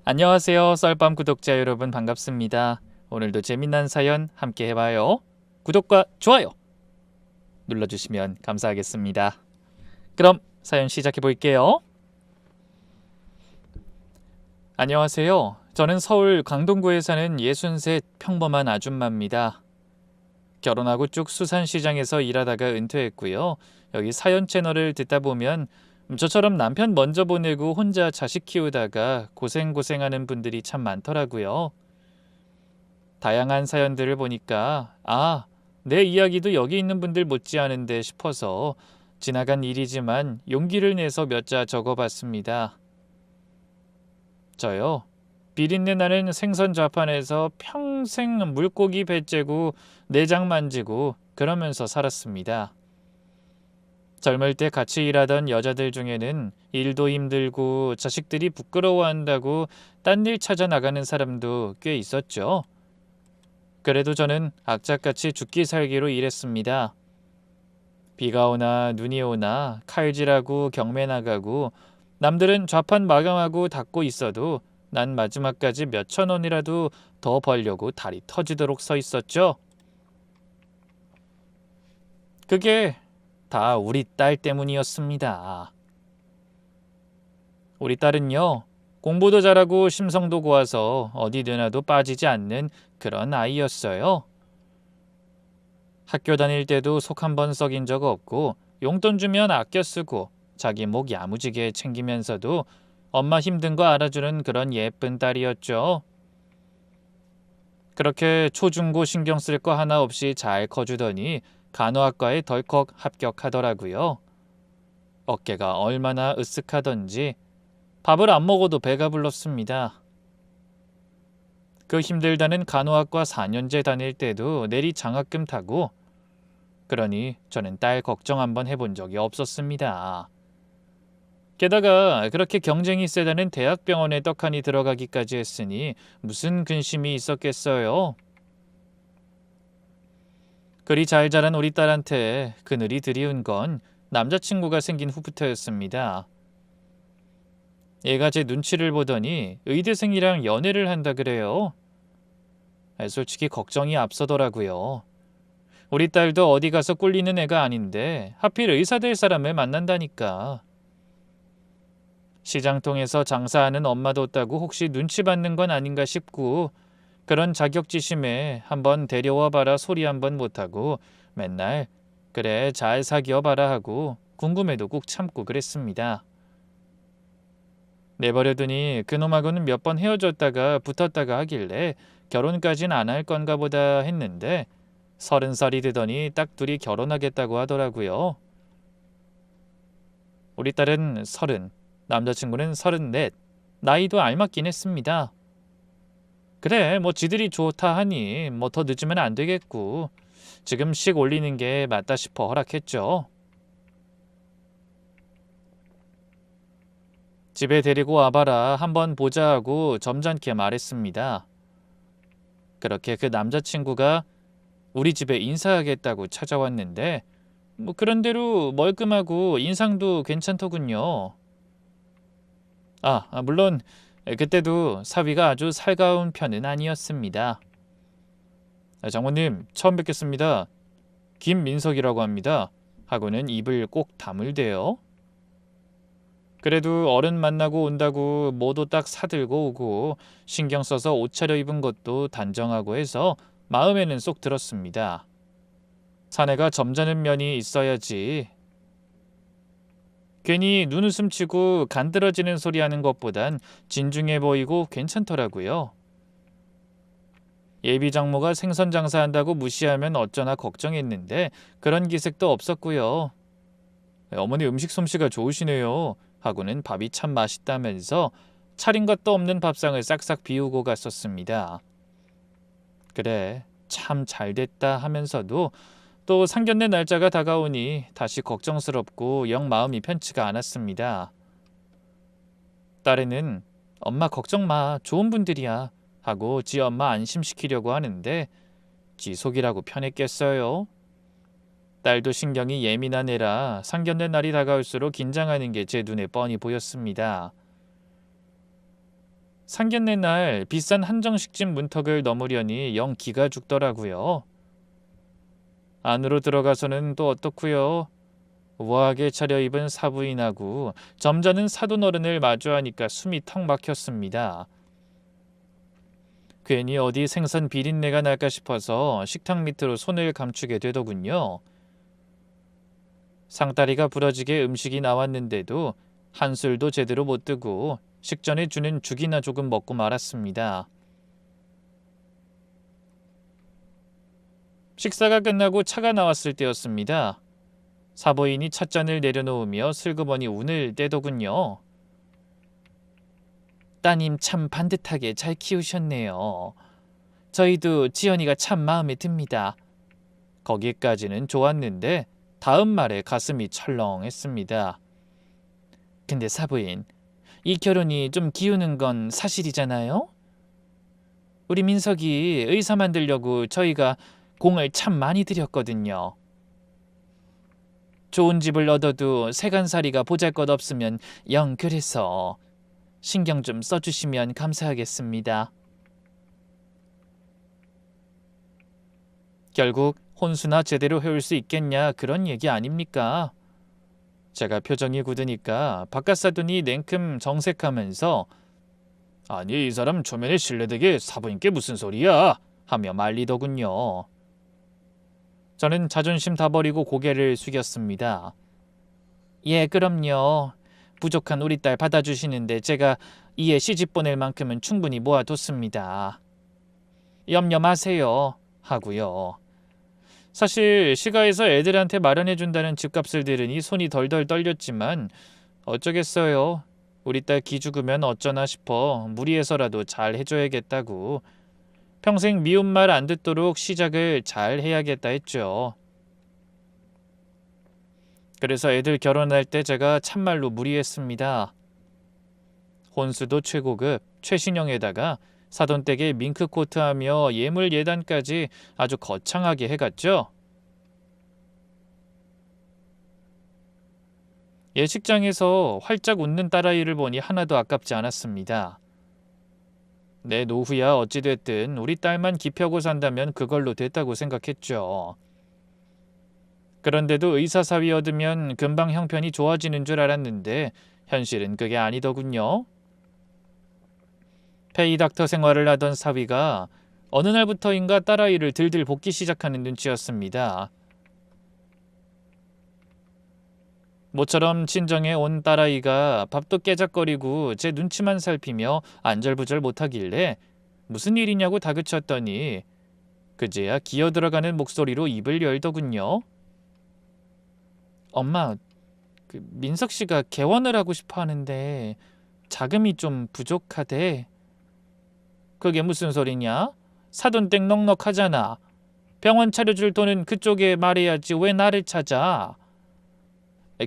안녕하세요. 썰밤 구독자 여러분 반갑습니다. 오늘도 재미난 사연 함께 해봐요. 구독과 좋아요 눌러주시면 감사하겠습니다. 그럼 사연 시작해 볼게요. 안녕하세요. 저는 서울 강동구에 사는 63 평범한 아줌마입니다. 결혼하고 쭉 수산시장에서 일하다가 은퇴했고요. 여기 사연 채널을 듣다 보면 저처럼 남편 먼저 보내고 혼자 자식 키우다가 고생하는 분들이 참 많더라고요. 다양한 사연들을 보니까 내 이야기도 여기 있는 분들 못지않은데 싶어서 지나간 일이지만 용기를 내서 몇 자 적어봤습니다. 저요. 비린내 나는 생선 좌판에서 평생 물고기 배 째고 내장 만지고 그러면서 살았습니다. 젊을 때 같이 일하던 여자들 중에는 일도 힘들고 자식들이 부끄러워한다고 딴 일 찾아 나가는 사람도 꽤 있었죠. 그래도 저는 악착같이 죽기 살기로 일했습니다. 비가 오나 눈이 오나 칼질하고 경매 나가고 남들은 좌판 마감하고 닫고 있어도 난 마지막까지 몇천 원이라도 더 벌려고 다리 터지도록 서 있었죠. 그게 다 우리 딸 때문이었습니다. 우리 딸은요, 공부도 잘하고 심성도 고와서 어디 누나도 빠지지 않는 그런 아이였어요. 학교 다닐 때도 속 한 번 썩인 적 없고 용돈 주면 아껴 쓰고 자기 목 야무지게 챙기면서도 엄마 힘든 거 알아주는 그런 예쁜 딸이었죠. 그렇게 초중고 신경 쓸 거 하나 없이 잘 커주더니 간호학과에 덜컥 합격하더라고요. 어깨가 얼마나 으쓱하던지 밥을 안 먹어도 배가 불렀습니다. 그 힘들다는 간호학과 4년제 다닐 때도 내리 장학금 타고 그러니 저는 딸 걱정 한번 해본 적이 없었습니다. 게다가 그렇게 경쟁이 세다는 대학병원에 떡하니 들어가기까지 했으니 무슨 근심이 있었겠어요. 그리 잘 자란 우리 딸한테 그늘이 드리운 건 남자친구가 생긴 후부터였습니다. 얘가 제 눈치를 보더니 의대생이랑 연애를 한다 그래요. 솔직히 걱정이 앞서더라고요. 우리 딸도 어디 가서 꿀리는 애가 아닌데 하필 의사 될 사람을 만난다니까. 시장통에서 장사하는 엄마도 없다고 혹시 눈치 받는 건 아닌가 싶고 그런 자격지심에 한번 데려와 봐라 소리 한번 못하고 맨날 그래 잘 사귀어 봐라 하고 궁금해도 꾹 참고 그랬습니다. 내버려두니 그놈하고는 몇 번 헤어졌다가 붙었다가 하길래 결혼까진 안 할 건가 보다 했는데 30살이 되더니 딱 둘이 결혼하겠다고 하더라고요. 우리 딸은 30, 남자친구는 34, 나이도 알맞긴 했습니다. 그래 뭐 지들이 좋다 하니 뭐 더 늦으면 안 되겠고 지금 식 올리는 게 맞다 싶어 허락했죠. 집에 데리고 와봐라 한번 보자 하고 점잖게 말했습니다. 그렇게 그 남자친구가 우리 집에 인사하겠다고 찾아왔는데 뭐 그런대로 멀끔하고 인상도 괜찮더군요. 물론 그때도 사위가 아주 살가운 편은 아니었습니다. 장모님 처음 뵙겠습니다. 김민석이라고 합니다. 하고는 입을 꼭 다물대요. 그래도 어른 만나고 온다고 뭐도 딱 사들고 오고 신경 써서 옷 차려입은 것도 단정하고 해서 마음에는 쏙 들었습니다. 사내가 점잖은 면이 있어야지. 괜히 눈웃음 치고 간드러지는 소리 하는 것보단 진중해 보이고 괜찮더라고요. 예비 장모가 생선 장사한다고 무시하면 어쩌나 걱정했는데 그런 기색도 없었고요. 어머니 음식 솜씨가 좋으시네요. 하고는 밥이 참 맛있다면서 차린 것도 없는 밥상을 싹싹 비우고 갔었습니다. 그래, 참 잘됐다 하면서도 또 상견례 날짜가 다가오니 다시 걱정스럽고 영 마음이 편치가 않았습니다. 딸애는 엄마 걱정 마, 좋은 분들이야 하고 지 엄마 안심시키려고 하는데 지 속이라고 편했겠어요. 딸도 신경이 예민한 애라 상견례 날이 다가올수록 긴장하는 게 제 눈에 뻔히 보였습니다. 상견례 날 비싼 한정식집 문턱을 넘으려니 영 기가 죽더라고요. 안으로 들어가서는 또 어떻고요. 우아하게 차려입은 사부인하고 점잖은 사돈어른을 마주하니까 숨이 턱 막혔습니다. 괜히 어디 생선 비린내가 날까 싶어서 식탁 밑으로 손을 감추게 되더군요. 상다리가 부러지게 음식이 나왔는데도 한술도 제대로 못 뜨고 식전에 주는 죽이나 조금 먹고 말았습니다. 식사가 끝나고 차가 나왔을 때였습니다. 사부인이 찻잔을 내려놓으며 슬그머니 운을 떼더군요. 따님 참 반듯하게 잘 키우셨네요. 저희도 지연이가 참 마음에 듭니다. 거기까지는 좋았는데 다음 말에 가슴이 철렁했습니다. 근데 사부인, 이 결혼이 좀 기우는 건 사실이잖아요? 우리 민석이 의사 만들려고 저희가 공을 참 많이 들였거든요. 좋은 집을 얻어도 세간살이가 보잘것없으면 영 그래서 신경 좀 써주시면 감사하겠습니다. 결국 혼수나 제대로 해올 수 있겠냐 그런 얘기 아닙니까? 제가 표정이 굳으니까 바깥사돈이 냉큼 정색하면서 아니 이 사람 초면에 실내되게 사부인께 무슨 소리야 하며 말리더군요. 저는 자존심 다 버리고 고개를 숙였습니다. 예, 그럼요. 부족한 우리 딸 받아주시는데 제가 이에 시집 보낼 만큼은 충분히 모아뒀습니다. 염려 마세요. 하고요. 사실 시가에서 애들한테 마련해준다는 집값을 들으니 손이 덜덜 떨렸지만 어쩌겠어요. 우리 딸 기죽으면 어쩌나 싶어 무리해서라도 잘 해줘야겠다고 평생 미운 말 안 듣도록 시작을 잘 해야겠다 했죠. 그래서 애들 결혼할 때 제가 참말로 무리했습니다. 혼수도 최고급, 최신형에다가 사돈댁에 밍크코트하며 예물 예단까지 아주 거창하게 해갔죠. 예식장에서 활짝 웃는 딸아이를 보니 하나도 아깝지 않았습니다. 내 노후야 어찌됐든 우리 딸만 기펴고 산다면 그걸로 됐다고 생각했죠. 그런데도 의사사위 얻으면 금방 형편이 좋아지는 줄 알았는데 현실은 그게 아니더군요. 페이닥터 생활을 하던 사위가 어느 날부터인가 딸아이를 들들 볶기 시작하는 눈치였습니다. 모처럼 친정에 온 딸아이가 밥도 깨작거리고 제 눈치만 살피며 안절부절 못하길래 무슨 일이냐고 다그쳤더니 그제야 기어들어가는 목소리로 입을 열더군요. 엄마, 민석 씨가 개원을 하고 싶어 하는데 자금이 좀 부족하대. 그게 무슨 소리냐? 사돈댁 넉넉하잖아. 병원 차려줄 돈은 그쪽에 말해야지 왜 나를 찾아?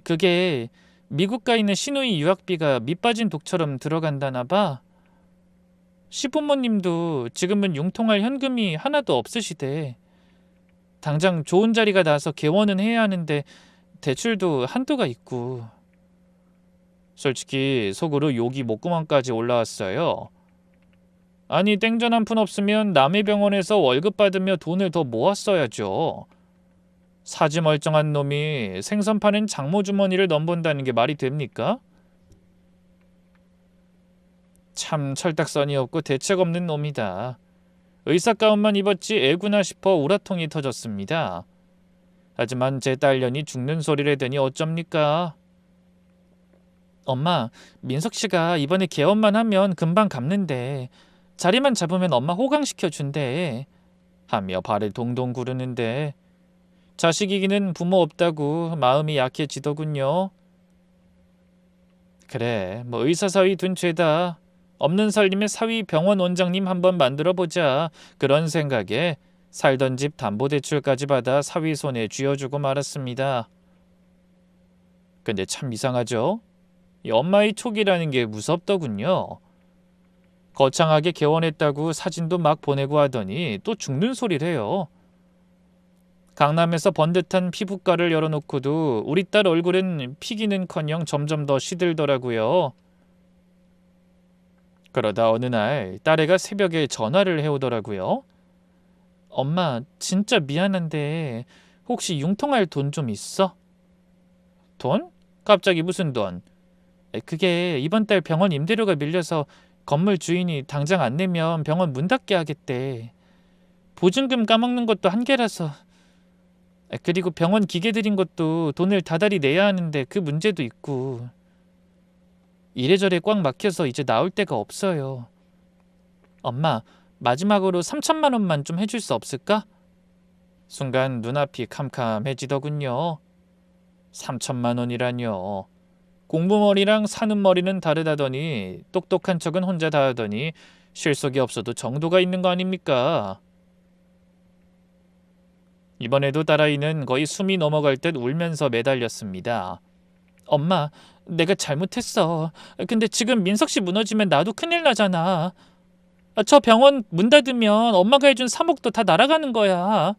그게 미국 가 있는 시누이 유학비가 밑빠진 독처럼 들어간다나 봐. 시부모님도 지금은 융통할 현금이 하나도 없으시대. 당장 좋은 자리가 나서 개원은 해야 하는데 대출도 한도가 있고. 솔직히 속으로 욕이 목구멍까지 올라왔어요. 아니 땡전 한 푼 없으면 남의 병원에서 월급 받으며 돈을 더 모았어야죠. 사지 멀쩡한 놈이 생선 파는 장모 주머니를 넘본다는 게 말이 됩니까? 참 철딱서니 없고 대책 없는 놈이다. 의사 가운만 입었지 애구나 싶어 우라통이 터졌습니다. 하지만 제 딸년이 죽는 소리를 해대니 어쩝니까? 엄마, 민석 씨가 이번에 개원만 하면 금방 갚는데 자리만 잡으면 엄마 호강시켜 준대. 하며 발을 동동 구르는데 자식이기는 부모 없다고 마음이 약해지더군요. 그래, 뭐 의사사위 둔 죄다. 없는 살림에 사위 병원 원장님 한번 만들어보자. 그런 생각에 살던 집 담보대출까지 받아 사위 손에 쥐어주고 말았습니다. 근데 참 이상하죠? 이 엄마의 촉이라는 게 무섭더군요. 거창하게 개원했다고 사진도 막 보내고 하더니 또 죽는 소리를 해요. 강남에서 번듯한 피부과를 열어놓고도 우리 딸 얼굴은 피기는커녕 점점 더 시들더라고요. 그러다 어느 날 딸애가 새벽에 전화를 해오더라고요. 엄마, 진짜 미안한데 혹시 융통할 돈 좀 있어? 돈? 갑자기 무슨 돈? 그게 이번 달 병원 임대료가 밀려서 건물 주인이 당장 안 내면 병원 문 닫게 하겠대. 보증금 까먹는 것도 한계라서. 그리고 병원 기계 들인 것도 돈을 다달이 내야 하는데 그 문제도 있고. 이래저래 꽉 막혀서 이제 나올 데가 없어요. 엄마, 마지막으로 3천만 원만 좀 해줄 수 없을까? 순간 눈앞이 캄캄해지더군요. 3천만 원이라뇨. 공부머리랑 사는 머리는 다르다더니 똑똑한 척은 혼자 다 하더니 실속이 없어도 정도가 있는 거 아닙니까? 이번에도 딸아이는 거의 숨이 넘어갈 듯 울면서 매달렸습니다. 엄마, 내가 잘못했어. 근데 지금 민석 씨 무너지면 나도 큰일 나잖아. 저 병원 문 닫으면 엄마가 해준 3억도 다 날아가는 거야.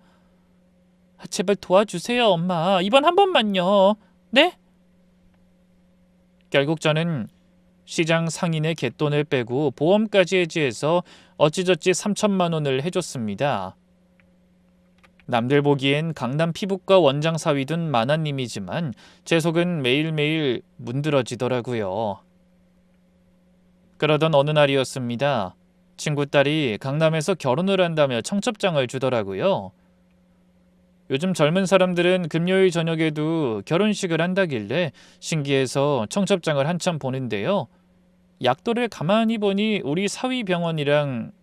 제발 도와주세요, 엄마. 이번 한 번만요. 네? 결국 저는 시장 상인의 갯돈을 빼고 보험까지 해지해서 어찌저찌 3천만 원을 해줬습니다. 남들 보기엔 강남 피부과 원장 사위든 만화님이지만 제 속은 매일매일 문드러지더라고요. 그러던 어느 날이었습니다. 친구 딸이 강남에서 결혼을 한다며 청첩장을 주더라고요. 요즘 젊은 사람들은 금요일 저녁에도 결혼식을 한다길래 신기해서 청첩장을 한참 보는데요. 약도를 가만히 보니 우리 사위병원이랑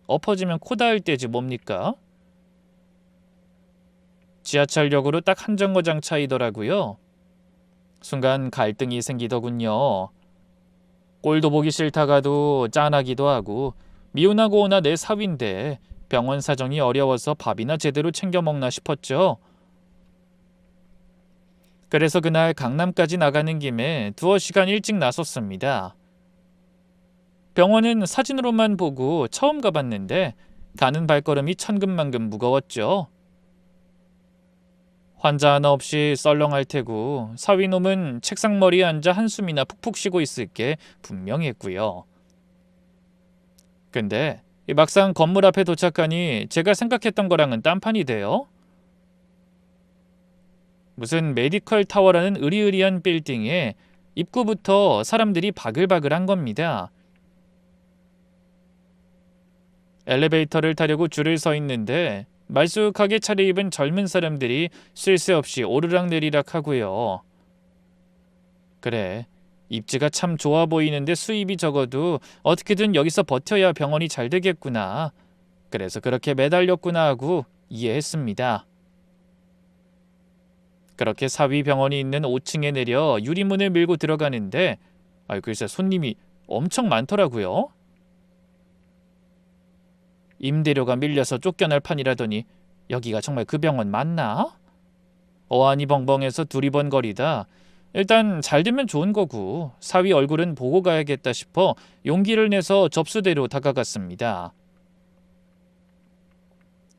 엎어지면 코 닿을 때지 뭡니까? 지하철역으로 딱 한 정거장 차이더라고요. 순간 갈등이 생기더군요. 꼴도 보기 싫다가도 짠하기도 하고 미운하고 오나 내 사위인데 병원 사정이 어려워서 밥이나 제대로 챙겨 먹나 싶었죠. 그래서 그날 강남까지 나가는 김에 두어 시간 일찍 나섰습니다. 병원은 사진으로만 보고 처음 가봤는데 가는 발걸음이 천근만근 무거웠죠. 환자 하나 없이 썰렁할 테고 사위놈은 책상머리에 앉아 한숨이나 푹푹 쉬고 있을 게 분명했고요. 근데 막상 건물 앞에 도착하니 제가 생각했던 거랑은 딴판이 돼요. 무슨 메디컬 타워라는 으리으리한 빌딩에 입구부터 사람들이 바글바글한 겁니다. 엘리베이터를 타려고 줄을 서 있는데 말쑥하게 차려입은 젊은 사람들이 쉴 새 없이 오르락내리락 하고요. 그래, 입지가 참 좋아 보이는데 수입이 적어도 어떻게든 여기서 버텨야 병원이 잘 되겠구나. 그래서 그렇게 매달렸구나 하고 이해했습니다. 그렇게 사위 병원이 있는 5층에 내려 유리문을 밀고 들어가는데 글쎄 손님이 엄청 많더라고요. 임대료가 밀려서 쫓겨날 판이라더니 여기가 정말 그 병원 맞나? 어안이 벙벙해서 두리번거리다 일단 잘 되면 좋은 거고 사위 얼굴은 보고 가야겠다 싶어 용기를 내서 접수대로 다가갔습니다.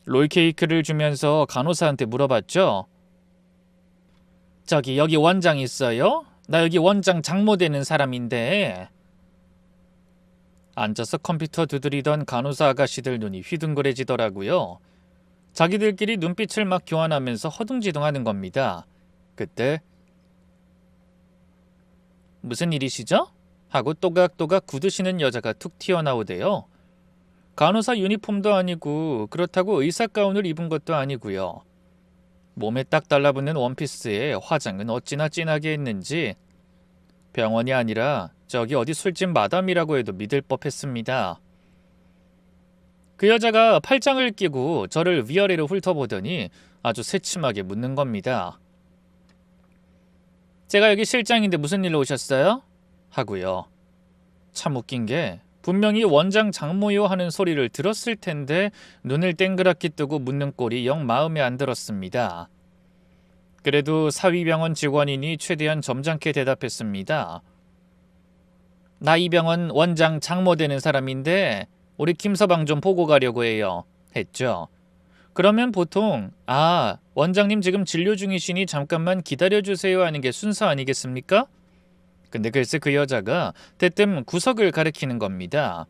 롤케이크를 주면서 간호사한테 물어봤죠. 저기 여기 원장 있어요? 나 여기 원장 장모 되는 사람인데. 앉아서 컴퓨터 두드리던 간호사 아가씨들 눈이 휘둥그레지더라고요. 자기들끼리 눈빛을 막 교환하면서 허둥지둥하는 겁니다. 그때 무슨 일이시죠? 하고 또각또각 굳으시는 여자가 툭 튀어나오대요. 간호사 유니폼도 아니고 그렇다고 의사 가운을 입은 것도 아니고요. 몸에 딱 달라붙는 원피스에 화장은 어찌나 진하게 했는지 병원이 아니라 저기 어디 술집 마담이라고 해도 믿을 법했습니다. 그 여자가 팔짱을 끼고 저를 위아래로 훑어보더니 아주 새침하게 묻는 겁니다. 제가 여기 실장인데 무슨 일로 오셨어요? 하고요. 참 웃긴 게 분명히 원장 장모요 하는 소리를 들었을 텐데 눈을 땡그랗게 뜨고 묻는 꼴이 영 마음에 안 들었습니다. 그래도 사위병원 직원이니 최대한 점잖게 대답했습니다. 나 이 병원 원장 장모 되는 사람인데 우리 김서방 좀 보고 가려고 해요. 했죠. 그러면 보통 원장님 지금 진료 중이시니 잠깐만 기다려주세요 하는 게 순서 아니겠습니까? 근데 글쎄 그 여자가 대뜸 구석을 가리키는 겁니다.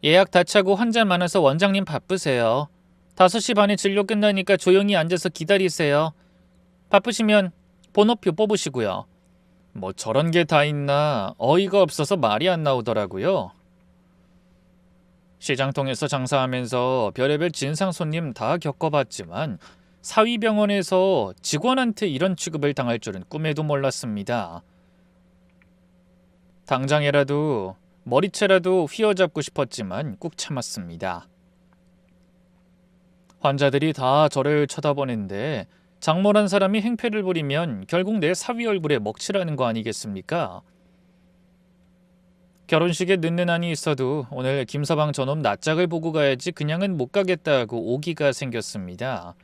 예약 다 차고 환자 많아서 원장님 바쁘세요. 5시 반에 진료 끝나니까 조용히 앉아서 기다리세요. 바쁘시면 번호표 뽑으시고요. 뭐 저런 게 다 있나 어이가 없어서 말이 안 나오더라고요. 시장통에서 장사하면서 별의별 진상 손님 다 겪어봤지만 사위병원에서 직원한테 이런 취급을 당할 줄은 꿈에도 몰랐습니다. 당장이라도 머리채라도 휘어잡고 싶었지만 꾹 참았습니다. 환자들이 다 저를 쳐다보는데 장모란 사람이 행패를 부리면 결국 내 사위 얼굴에 먹칠하는 거 아니겠습니까? 결혼식에 늦는 한이 있어도 오늘 김서방 저놈 낯짝을 보고 가야지 그냥은 못 가겠다고 오기가 생겼습니다.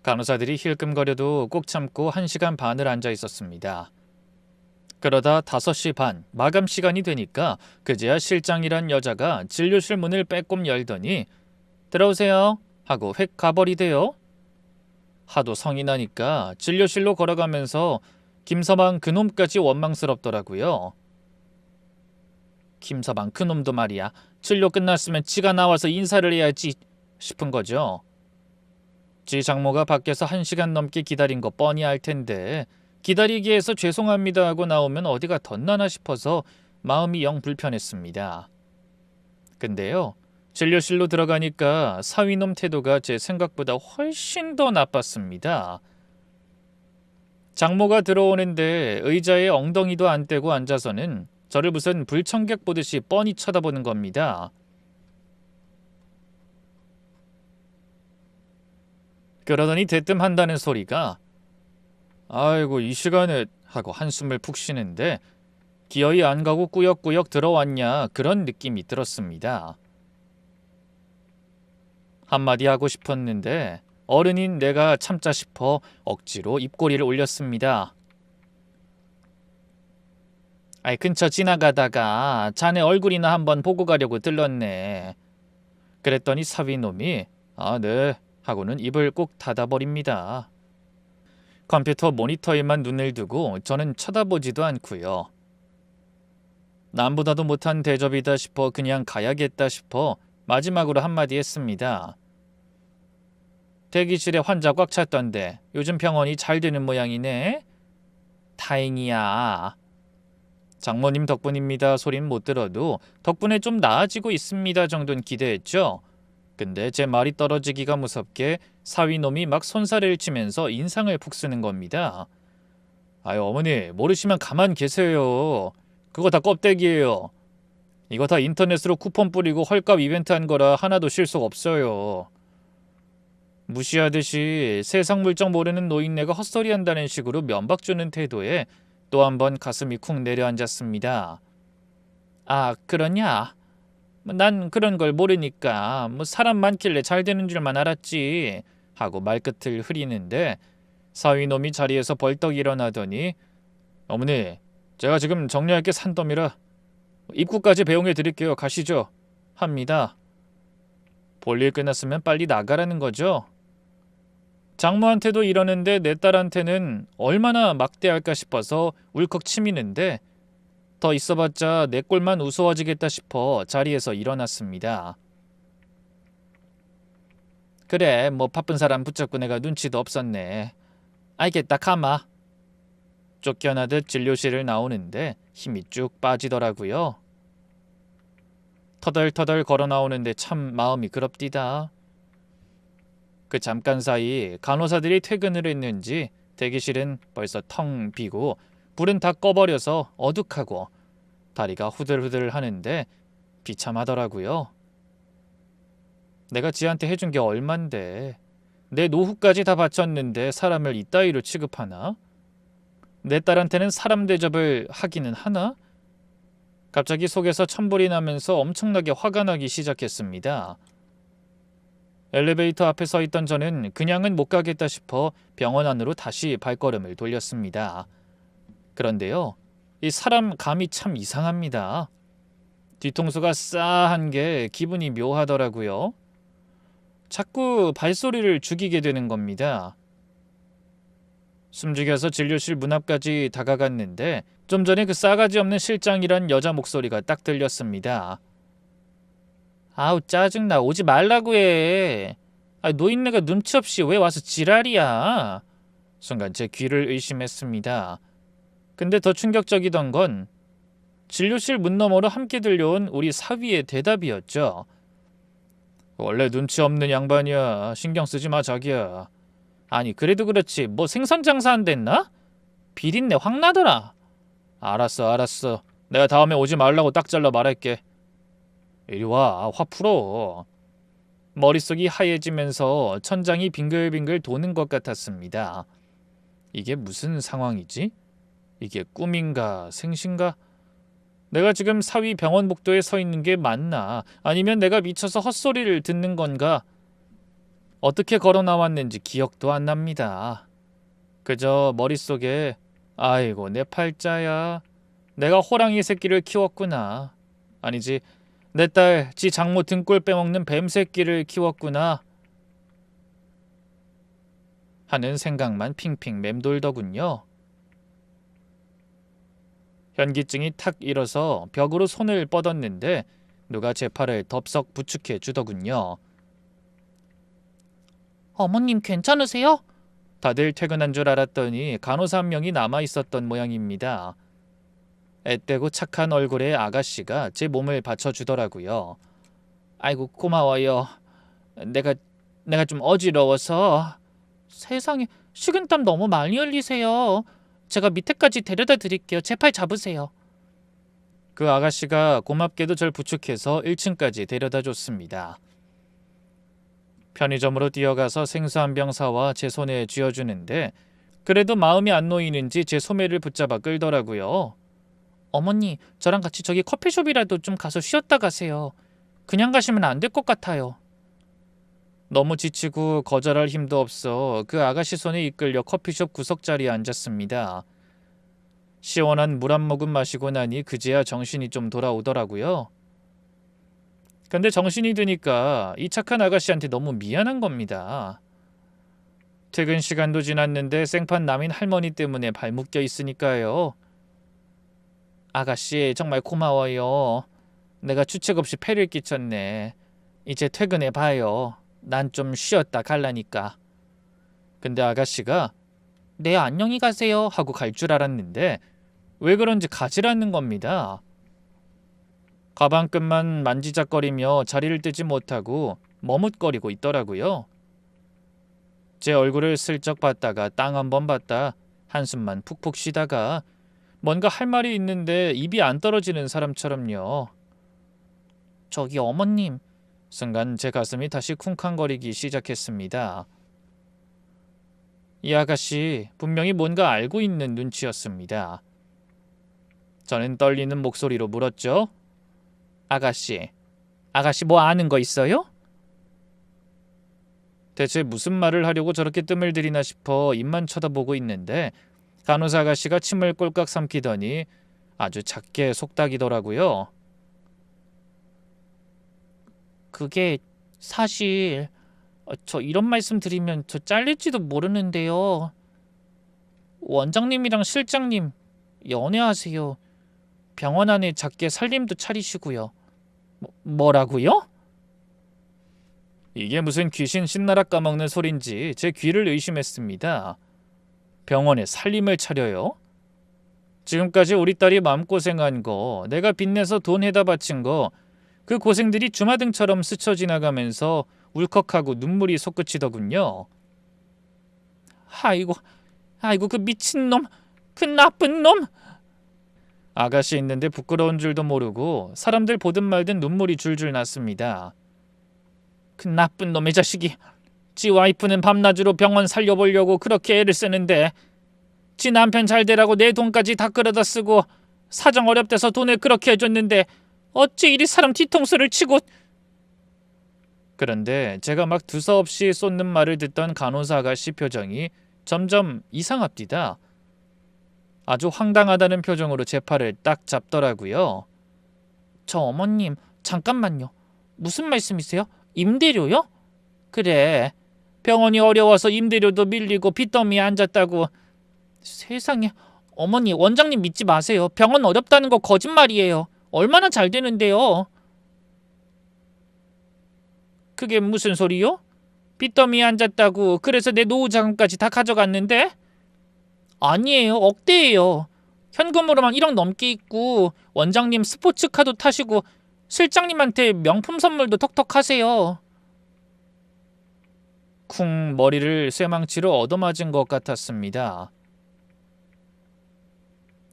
간호사들이 힐끔거려도 꼭 참고 1시간 반을 앉아 있었습니다. 그러다 5시 반 마감 시간이 되니까 그제야 실장이란 여자가 진료실 문을 빼꼼 열더니 들어오세요 하고 획 가버리대요. 하도 성이 나니까 진료실로 걸어가면서 김서방 그놈까지 원망스럽더라고요. 김서방 그놈도 말이야. 진료 끝났으면 지가 나와서 인사를 해야지 싶은 거죠. 지 장모가 밖에서 1시간 넘게 기다린 거 뻔히 알 텐데 기다리게 해서 죄송합니다 하고 나오면 어디가 덧나나 싶어서 마음이 영 불편했습니다. 근데요. 진료실로 들어가니까 사위놈 태도가 제 생각보다 훨씬 더 나빴습니다. 장모가 들어오는데 의자에 엉덩이도 안 떼고 앉아서는 저를 무슨 불청객 보듯이 뻔히 쳐다보는 겁니다. 그러더니 대뜸 한다는 소리가 아이고 이 시간에 하고 한숨을 푹 쉬는데 기어이 안 가고 꾸역꾸역 들어왔냐 그런 느낌이 들었습니다. 한마디 하고 싶었는데 어른인 내가 참자 싶어 억지로 입꼬리를 올렸습니다. 아이 근처 지나가다가 자네 얼굴이나 한번 보고 가려고 들렀네. 그랬더니 사위놈이 아 네 하고는 입을 꼭 닫아버립니다. 컴퓨터 모니터에만 눈을 두고 저는 쳐다보지도 않고요. 남보다도 못한 대접이다 싶어 그냥 가야겠다 싶어 마지막으로 한마디 했습니다. 대기실에 환자 꽉 찼던데 요즘 병원이 잘 되는 모양이네. 다행이야. 장모님 덕분입니다 소린 못 들어도 덕분에 좀 나아지고 있습니다 정도는 기대했죠. 근데 제 말이 떨어지기가 무섭게 사위놈이 막 손살을 치면서 인상을 푹 쓰는 겁니다. 아유 어머니 모르시면 가만 계세요. 그거 다 껍데기예요. 이거 다 인터넷으로 쿠폰 뿌리고 헐값 이벤트 한 거라 하나도 실속 없어요. 무시하듯이 세상 물정 모르는 노인네가 헛소리한다는 식으로 면박 주는 태도에 또 한 번 가슴이 쿵 내려앉았습니다. 아 그러냐? 난 그런 걸 모르니까 사람 많길래 잘 되는 줄만 알았지 하고 말끝을 흐리는데 사위놈이 자리에서 벌떡 일어나더니 어머니 제가 지금 정리할 게 산더미라 입구까지 배웅해 드릴게요. 가시죠 합니다. 볼일 끝났으면 빨리 나가라는 거죠. 장모한테도 이러는데 내 딸한테는 얼마나 막대할까 싶어서 울컥 치미는데 더 있어봤자 내 꼴만 우스워지겠다 싶어 자리에서 일어났습니다. 그래 뭐 바쁜 사람 붙잡고 내가 눈치도 없었네. 알겠다 가마. 쫓겨나듯 진료실을 나오는데 힘이 쭉 빠지더라고요. 터덜터덜 걸어 나오는데 참 마음이 그럽디다. 그 잠깐 사이 간호사들이 퇴근을 했는지 대기실은 벌써 텅 비고 불은 다 꺼버려서 어둑하고 다리가 후들후들 하는데 비참하더라고요. 내가 지한테 해준 게 얼만데 내 노후까지 다 바쳤는데 사람을 이따위로 취급하나? 내 딸한테는 사람 대접을 하기는 하나? 갑자기 속에서 천불이 나면서 엄청나게 화가 나기 시작했습니다. 엘리베이터 앞에 서 있던 저는 그냥은 못 가겠다 싶어 병원 안으로 다시 발걸음을 돌렸습니다. 그런데요, 이 사람 감이 참 이상합니다. 뒤통수가 싸한 게 기분이 묘하더라고요. 자꾸 발소리를 죽이게 되는 겁니다. 숨죽여서 진료실 문 앞까지 다가갔는데 좀 전에 그 싸가지 없는 실장이란 여자 목소리가 딱 들렸습니다. 아우 짜증나. 오지 말라고 해. 노인네가 눈치 없이 왜 와서 지랄이야. 순간 제 귀를 의심했습니다. 근데 더 충격적이던 건 진료실 문 너머로 함께 들려온 우리 사위의 대답이었죠. 원래 눈치 없는 양반이야. 신경 쓰지 마 자기야. 아니 그래도 그렇지 뭐 생선 장사 안 됐나? 비린내 확 나더라. 알았어. 내가 다음에 오지 말라고 딱 잘라 말할게. 이리 와, 화 풀어. 머릿속이 하얘지면서 천장이 빙글빙글 도는 것 같았습니다. 이게 무슨 상황이지? 이게 꿈인가 생신가? 내가 지금 사위 병원 복도에 서 있는 게 맞나? 아니면 내가 미쳐서 헛소리를 듣는 건가? 어떻게 걸어 나왔는지 기억도 안 납니다. 그저 머릿속에 아이고 내 팔자야. 내가 호랑이 새끼를 키웠구나. 아니지 내 딸 지 장모 등골 빼먹는 뱀 새끼를 키웠구나 하는 생각만 핑핑 맴돌더군요. 현기증이 탁 일어서 벽으로 손을 뻗었는데 누가 제 팔을 덥석 부축해 주더군요. 어머님 괜찮으세요? 다들 퇴근한 줄 알았더니 간호사 한 명이 남아 있었던 모양입니다. 앳되고 착한 얼굴의 아가씨가 제 몸을 받쳐주더라고요. 아이고 고마워요. 내가 좀 어지러워서. 세상에 식은땀 너무 많이 흘리세요. 제가 밑에까지 데려다 드릴게요. 제 팔 잡으세요. 그 아가씨가 고맙게도 절 부축해서 1층까지 데려다 줬습니다. 편의점으로 뛰어가서 생수 한 병 사와 제 손에 쥐어주는데 그래도 마음이 안 놓이는지 제 소매를 붙잡아 끌더라고요. 어머니, 저랑 같이 저기 커피숍이라도 좀 가서 쉬었다 가세요. 그냥 가시면 안 될 것 같아요. 너무 지치고 거절할 힘도 없어 그 아가씨 손에 이끌려 커피숍 구석자리에 앉았습니다. 시원한 물 한 모금 마시고 나니 그제야 정신이 좀 돌아오더라고요. 근데 정신이 드니까 이 착한 아가씨한테 너무 미안한 겁니다. 퇴근 시간도 지났는데 생판 남인 할머니 때문에 발묶여 있으니까요. 아가씨 정말 고마워요. 내가 주책 없이 폐를 끼쳤네. 이제 퇴근해 봐요. 난 좀 쉬었다 갈라니까. 근데 아가씨가 네 안녕히 가세요 하고 갈 줄 알았는데 왜 그런지 가지라는 겁니다. 가방끈만 만지작거리며 자리를 뜨지 못하고 머뭇거리고 있더라고요. 제 얼굴을 슬쩍 봤다가 땅 한번 봤다 한숨만 푹푹 쉬다가 뭔가 할 말이 있는데 입이 안 떨어지는 사람처럼요. 저기 어머님. 순간 제 가슴이 다시 쿵쾅거리기 시작했습니다. 이 아가씨 분명히 뭔가 알고 있는 눈치였습니다. 저는 떨리는 목소리로 물었죠. 아가씨 뭐 아는 거 있어요? 대체 무슨 말을 하려고 저렇게 뜸을 들이나 싶어 입만 쳐다보고 있는데 간호사 아가씨가 침을 꼴깍 삼키더니 아주 작게 속닥이더라고요. 그게 사실 저 이런 말씀 드리면 저 잘릴지도 모르는데요. 원장님이랑 실장님 연애하세요. 병원 안에 작게 살림도 차리시고요. 뭐라고요? 이게 무슨 귀신 신나락 까먹는 소린지 제 귀를 의심했습니다. 병원에 살림을 차려요? 지금까지 우리 딸이 마음고생한 거, 내가 빚내서 돈 해다 바친 거, 그 고생들이 주마등처럼 스쳐 지나가면서 울컥하고 눈물이 솟구치더군요. 아이고 그 미친놈, 그 나쁜 놈. 아가씨 있는데 부끄러운 줄도 모르고 사람들 보든 말든 눈물이 줄줄 났습니다. 그 나쁜 놈의 자식이 지 와이프는 밤낮으로 병원 살려보려고 그렇게 애를 쓰는데 지 남편 잘 되라고 내 돈까지 다 끌어다 쓰고 사정 어렵대서 돈을 그렇게 해줬는데 어찌 이리 사람 뒤통수를 치고. 그런데 제가 막 두서없이 쏟는 말을 듣던 간호사 아가씨 표정이 점점 이상합니다. 아주 황당하다는 표정으로 제 팔을 딱 잡더라고요. 저 어머님 잠깐만요. 무슨 말씀이세요? 임대료요? 그래 병원이 어려워서 임대료도 밀리고 빚더미에 앉았다고. 세상에, 어머니, 원장님 믿지 마세요. 병원 어렵다는 거 거짓말이에요. 얼마나 잘 되는데요. 그게 무슨 소리요? 빚더미에 앉았다고 그래서 내 노후 자금까지 다 가져갔는데? 아니에요, 억대예요. 현금으로만 1억 넘게 있고 원장님 스포츠카도 타시고 실장님한테 명품 선물도 턱턱 하세요. 쿵 머리를 쇠망치로 얻어맞은 것 같았습니다.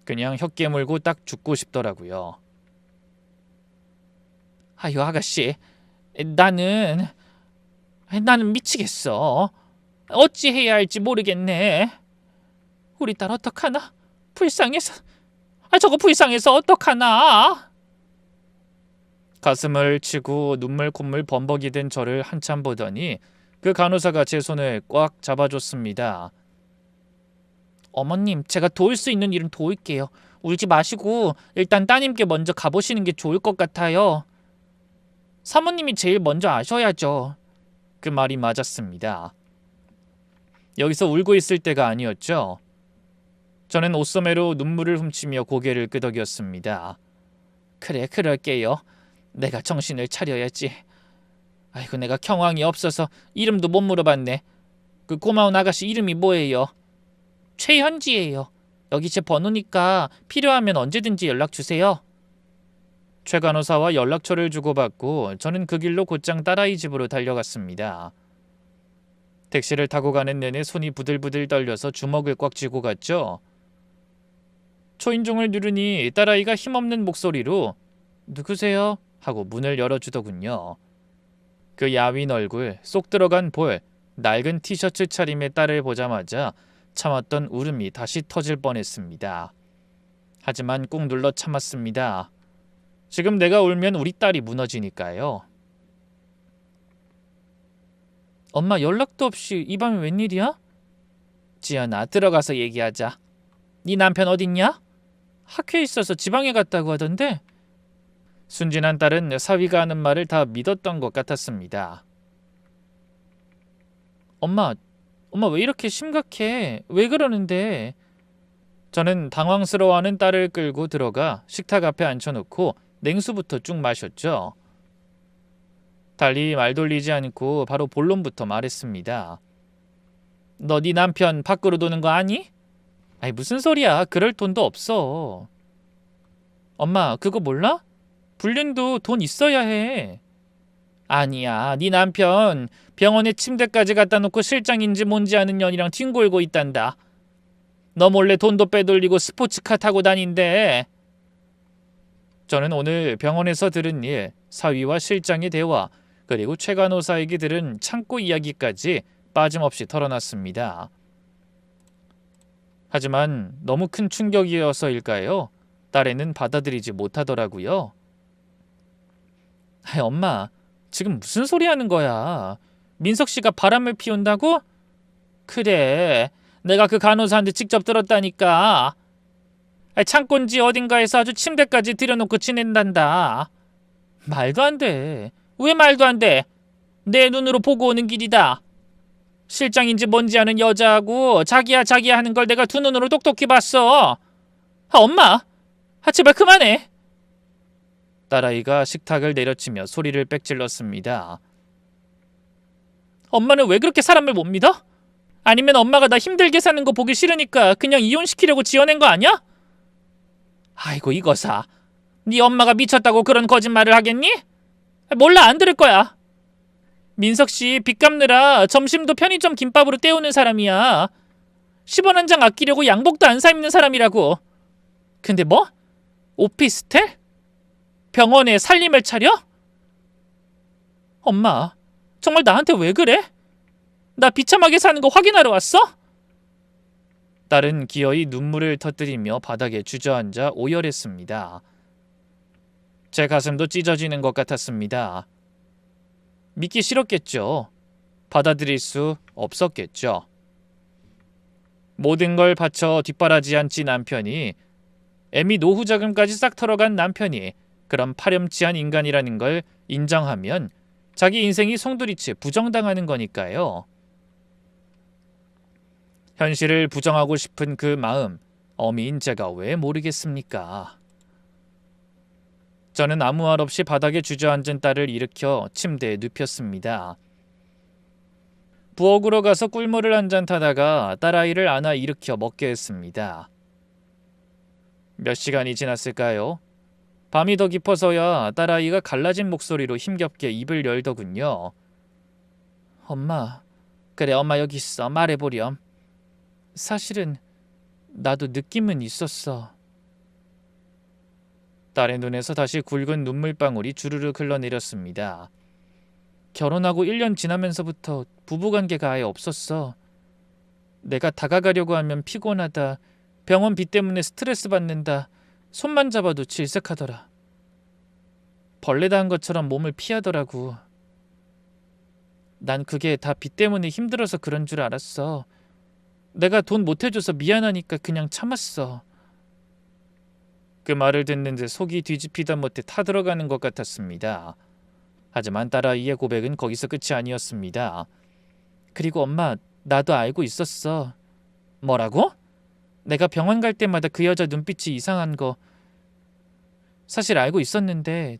그냥 혀 깨물고 딱 죽고 싶더라고요. 아유, 아가씨, 나는 미치겠어. 어찌 해야 할지 모르겠네. 우리 딸 어떡하나? 불쌍해서. 저거 불쌍해서 어떡하나? 가슴을 치고 눈물 콧물 범벅이 된 저를 한참 보더니 그 간호사가 제 손을 꽉 잡아줬습니다. 어머님, 제가 도울 수 있는 일은 도울게요. 울지 마시고 일단 따님께 먼저 가보시는 게 좋을 것 같아요. 사모님이 제일 먼저 아셔야죠. 그 말이 맞았습니다. 여기서 울고 있을 때가 아니었죠. 저는 옷소매로 눈물을 훔치며 고개를 끄덕였습니다. 그래, 그럴게요. 내가 정신을 차려야지. 아이고, 내가 경황이 없어서 이름도 못 물어봤네. 그 고마운 아가씨 이름이 뭐예요? 최현지예요. 여기 제 번호니까 필요하면 언제든지 연락 주세요. 최 간호사와 연락처를 주고받고 저는 그 길로 곧장 딸아이 집으로 달려갔습니다. 택시를 타고 가는 내내 손이 부들부들 떨려서 주먹을 꽉 쥐고 갔죠. 초인종을 누르니 딸아이가 힘없는 목소리로 "누구세요?" 하고 문을 열어주더군요. 그 야윈 얼굴, 쏙 들어간 볼, 낡은 티셔츠 차림의 딸을 보자마자 참았던 울음이 다시 터질 뻔했습니다. 하지만 꾹 눌러 참았습니다. 지금 내가 울면 우리 딸이 무너지니까요. 엄마, 연락도 없이 이 밤에 웬일이야? 지연아, 들어가서 얘기하자. 네 남편 어딨냐? 학회에 있어서 지방에 갔다고 하던데. 순진한 딸은 사위가 하는 말을 다 믿었던 것 같았습니다. 엄마 왜 이렇게 심각해? 왜 그러는데? 저는 당황스러워하는 딸을 끌고 들어가 식탁 앞에 앉혀놓고 냉수부터 쭉 마셨죠. 달리 말 돌리지 않고 바로 본론부터 말했습니다. 너 네 남편 밖으로 도는 거 아니? 아이, 무슨 소리야. 그럴 돈도 없어. 엄마, 그거 몰라? 불륜도 돈 있어야 해. 아니야, 네 남편 병원에 침대까지 갖다 놓고 실장인지 뭔지 아는 년이랑 뒹굴고 있단다. 너 몰래 돈도 빼돌리고 스포츠카 타고 다닌대. 저는 오늘 병원에서 들은 일, 사위와 실장의 대화, 그리고 최 간호사에게 들은 창고 이야기까지 빠짐없이 털어놨습니다. 하지만 너무 큰 충격이어서일까요? 딸애는 받아들이지 못하더라고요. 엄마, 지금 무슨 소리 하는 거야? 민석 씨가 바람을 피운다고? 그래, 내가 그 간호사한테 직접 들었다니까. 창고인지 어딘가에서 아주 침대까지 들여놓고 지낸단다. 말도 안 돼. 왜 말도 안 돼? 내 눈으로 보고 오는 길이다. 실장인지 뭔지 아는 여자하고 자기야 하는 걸 내가 두 눈으로 똑똑히 봤어. 엄마, 제발 그만해. 딸아이가 식탁을 내려치며 소리를 빽질렀습니다. 엄마는 왜 그렇게 사람을 못 믿어? 아니면 엄마가 나 힘들게 사는 거 보기 싫으니까 그냥 이혼시키려고 지어낸 거 아니야? 아이고, 이거사. 네 엄마가 미쳤다고 그런 거짓말을 하겠니? 몰라, 안 들을 거야. 민석 씨 빚 갚느라 점심도 편의점 김밥으로 때우는 사람이야. 10원 한 장 아끼려고 양복도 안 사 입는 사람이라고. 근데 뭐? 오피스텔? 병원에 살림을 차려? 엄마, 정말 나한테 왜 그래? 나 비참하게 사는 거 확인하러 왔어? 딸은 기어이 눈물을 터뜨리며 바닥에 주저앉아 오열했습니다. 제 가슴도 찢어지는 것 같았습니다. 믿기 싫었겠죠. 받아들일 수 없었겠죠. 모든 걸 바쳐 뒷바라지한 지 남편이, 애미 노후 자금까지 싹 털어간 남편이 그런 파렴치한 인간이라는 걸 인정하면 자기 인생이 송두리째 부정당하는 거니까요. 현실을 부정하고 싶은 그 마음, 어미인 제가 왜 모르겠습니까? 저는 아무 말 없이 바닥에 주저앉은 딸을 일으켜 침대에 눕혔습니다. 부엌으로 가서 꿀물을 한 잔 타다가 딸아이를 안아 일으켜 먹게 했습니다. 몇 시간이 지났을까요? 밤이 더 깊어서야 딸아이가 갈라진 목소리로 힘겹게 입을 열더군요. 엄마, 그래 엄마 여기 있어. 말해보렴. 사실은 나도 느낌은 있었어. 딸의 눈에서 다시 굵은 눈물방울이 주르륵 흘러내렸습니다. 결혼하고 1년 지나면서부터 부부관계가 아예 없었어. 내가 다가가려고 하면 피곤하다. 병원비 때문에 스트레스 받는다. 손만 잡아도 질색하더라. 벌레 닿은 것처럼 몸을 피하더라고. 난 그게 다 빚 때문에 힘들어서 그런 줄 알았어. 내가 돈 못 해줘서 미안하니까 그냥 참았어. 그 말을 듣는데 속이 뒤집히다 못해 타들어가는 것 같았습니다. 하지만 딸아이의 고백은 거기서 끝이 아니었습니다. 그리고 엄마, 나도 알고 있었어. 뭐라고? 내가 병원 갈 때마다 그 여자 눈빛이 이상한 거 사실 알고 있었는데,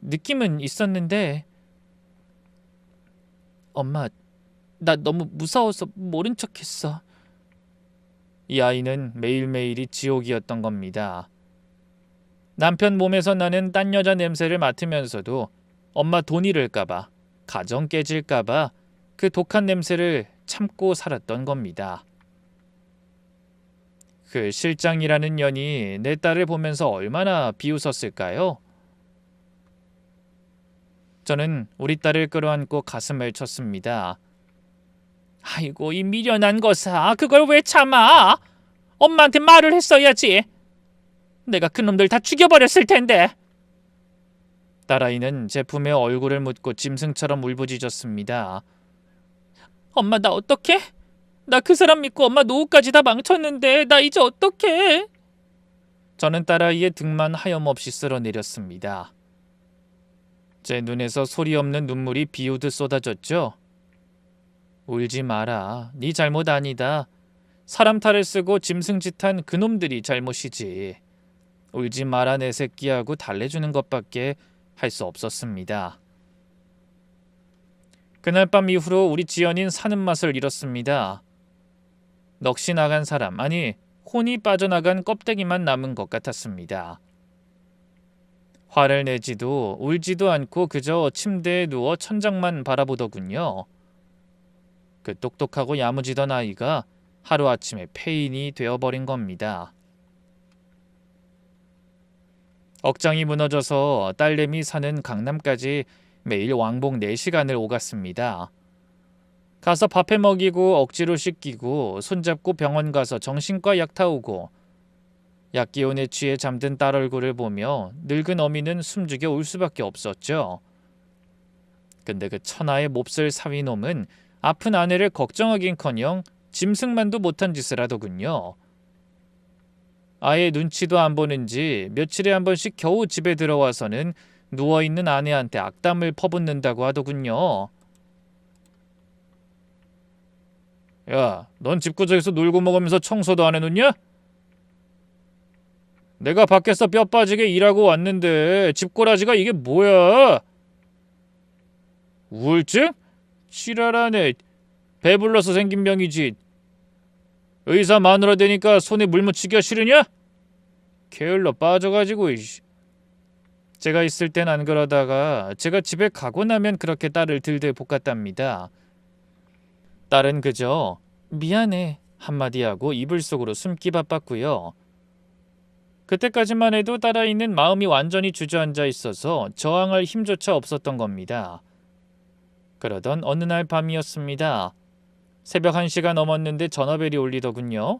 느낌은 있었는데, 엄마, 나 너무 무서워서 모른 척했어. 이 아이는 매일매일이 지옥이었던 겁니다. 남편 몸에서 나는 딴 여자 냄새를 맡으면서도 엄마 돈 잃을까봐, 가정 깨질까봐 그 독한 냄새를 참고 살았던 겁니다. 그 실장이라는 년이 내 딸을 보면서 얼마나 비웃었을까요? 저는 우리 딸을 끌어안고 가슴을 쳤습니다. 아이고 이 미련한 것아, 그걸 왜 참아? 엄마한테 말을 했어야지. 내가 그놈들 다 죽여버렸을 텐데. 딸아이는 제 품에 얼굴을 묻고 짐승처럼 울부짖었습니다. 엄마 나 어떡해? 나 그 사람 믿고 엄마 노후까지 다 망쳤는데 나 이제 어떡해? 저는 딸아이의 등만 하염없이 쓸어내렸습니다. 제 눈에서 소리 없는 눈물이 비오듯 쏟아졌죠. 울지 마라. 네 잘못 아니다. 사람 탈을 쓰고 짐승짓한 그놈들이 잘못이지. 울지 마라 내 새끼하고 달래주는 것밖에 할 수 없었습니다. 그날 밤 이후로 우리 지연인 사는 맛을 잃었습니다. 넋이 나간 사람, 아니 혼이 빠져나간 껍데기만 남은 것 같았습니다. 화를 내지도 울지도 않고 그저 침대에 누워 천장만 바라보더군요. 그 똑똑하고 야무지던 아이가 하루아침에 폐인이 되어버린 겁니다. 억장이 무너져서 딸내미 사는 강남까지 매일 왕복 4시간을 오갔습니다. 가서 밥해 먹이고 억지로 씻기고 손잡고 병원 가서 정신과 약 타오고 약 기운에 취해 잠든 딸 얼굴을 보며 늙은 어미는 숨죽여 울 수밖에 없었죠. 근데 그 천하의 몹쓸 사위놈은 아픈 아내를 걱정하긴커녕 짐승만도 못한 짓을 하더군요. 아예 눈치도 안 보는지 며칠에 한 번씩 겨우 집에 들어와서는 누워있는 아내한테 악담을 퍼붓는다고 하더군요. 야, 넌 집구석에서 놀고 먹으면서 청소도 안 해놓냐? 내가 밖에서 뼈 빠지게 일하고 왔는데 집꼬라지가 이게 뭐야? 우울증? 지랄하네. 배불러서 생긴 병이지. 의사 마누라 되니까 손에 물 묻히기가 싫으냐? 게을러 빠져가지고. 제가 있을 땐 안 그러다가 제가 집에 가고 나면 그렇게 딸을 들들 볶았답니다. 딸은 그저 미안해 한마디 하고 이불 속으로 숨기 바빴고요. 그때까지만 해도 딸아이는 마음이 완전히 주저앉아 있어서 저항할 힘조차 없었던 겁니다. 그러던 어느 날 밤이었습니다. 새벽 1시가 넘었는데 전화벨이 울리더군요.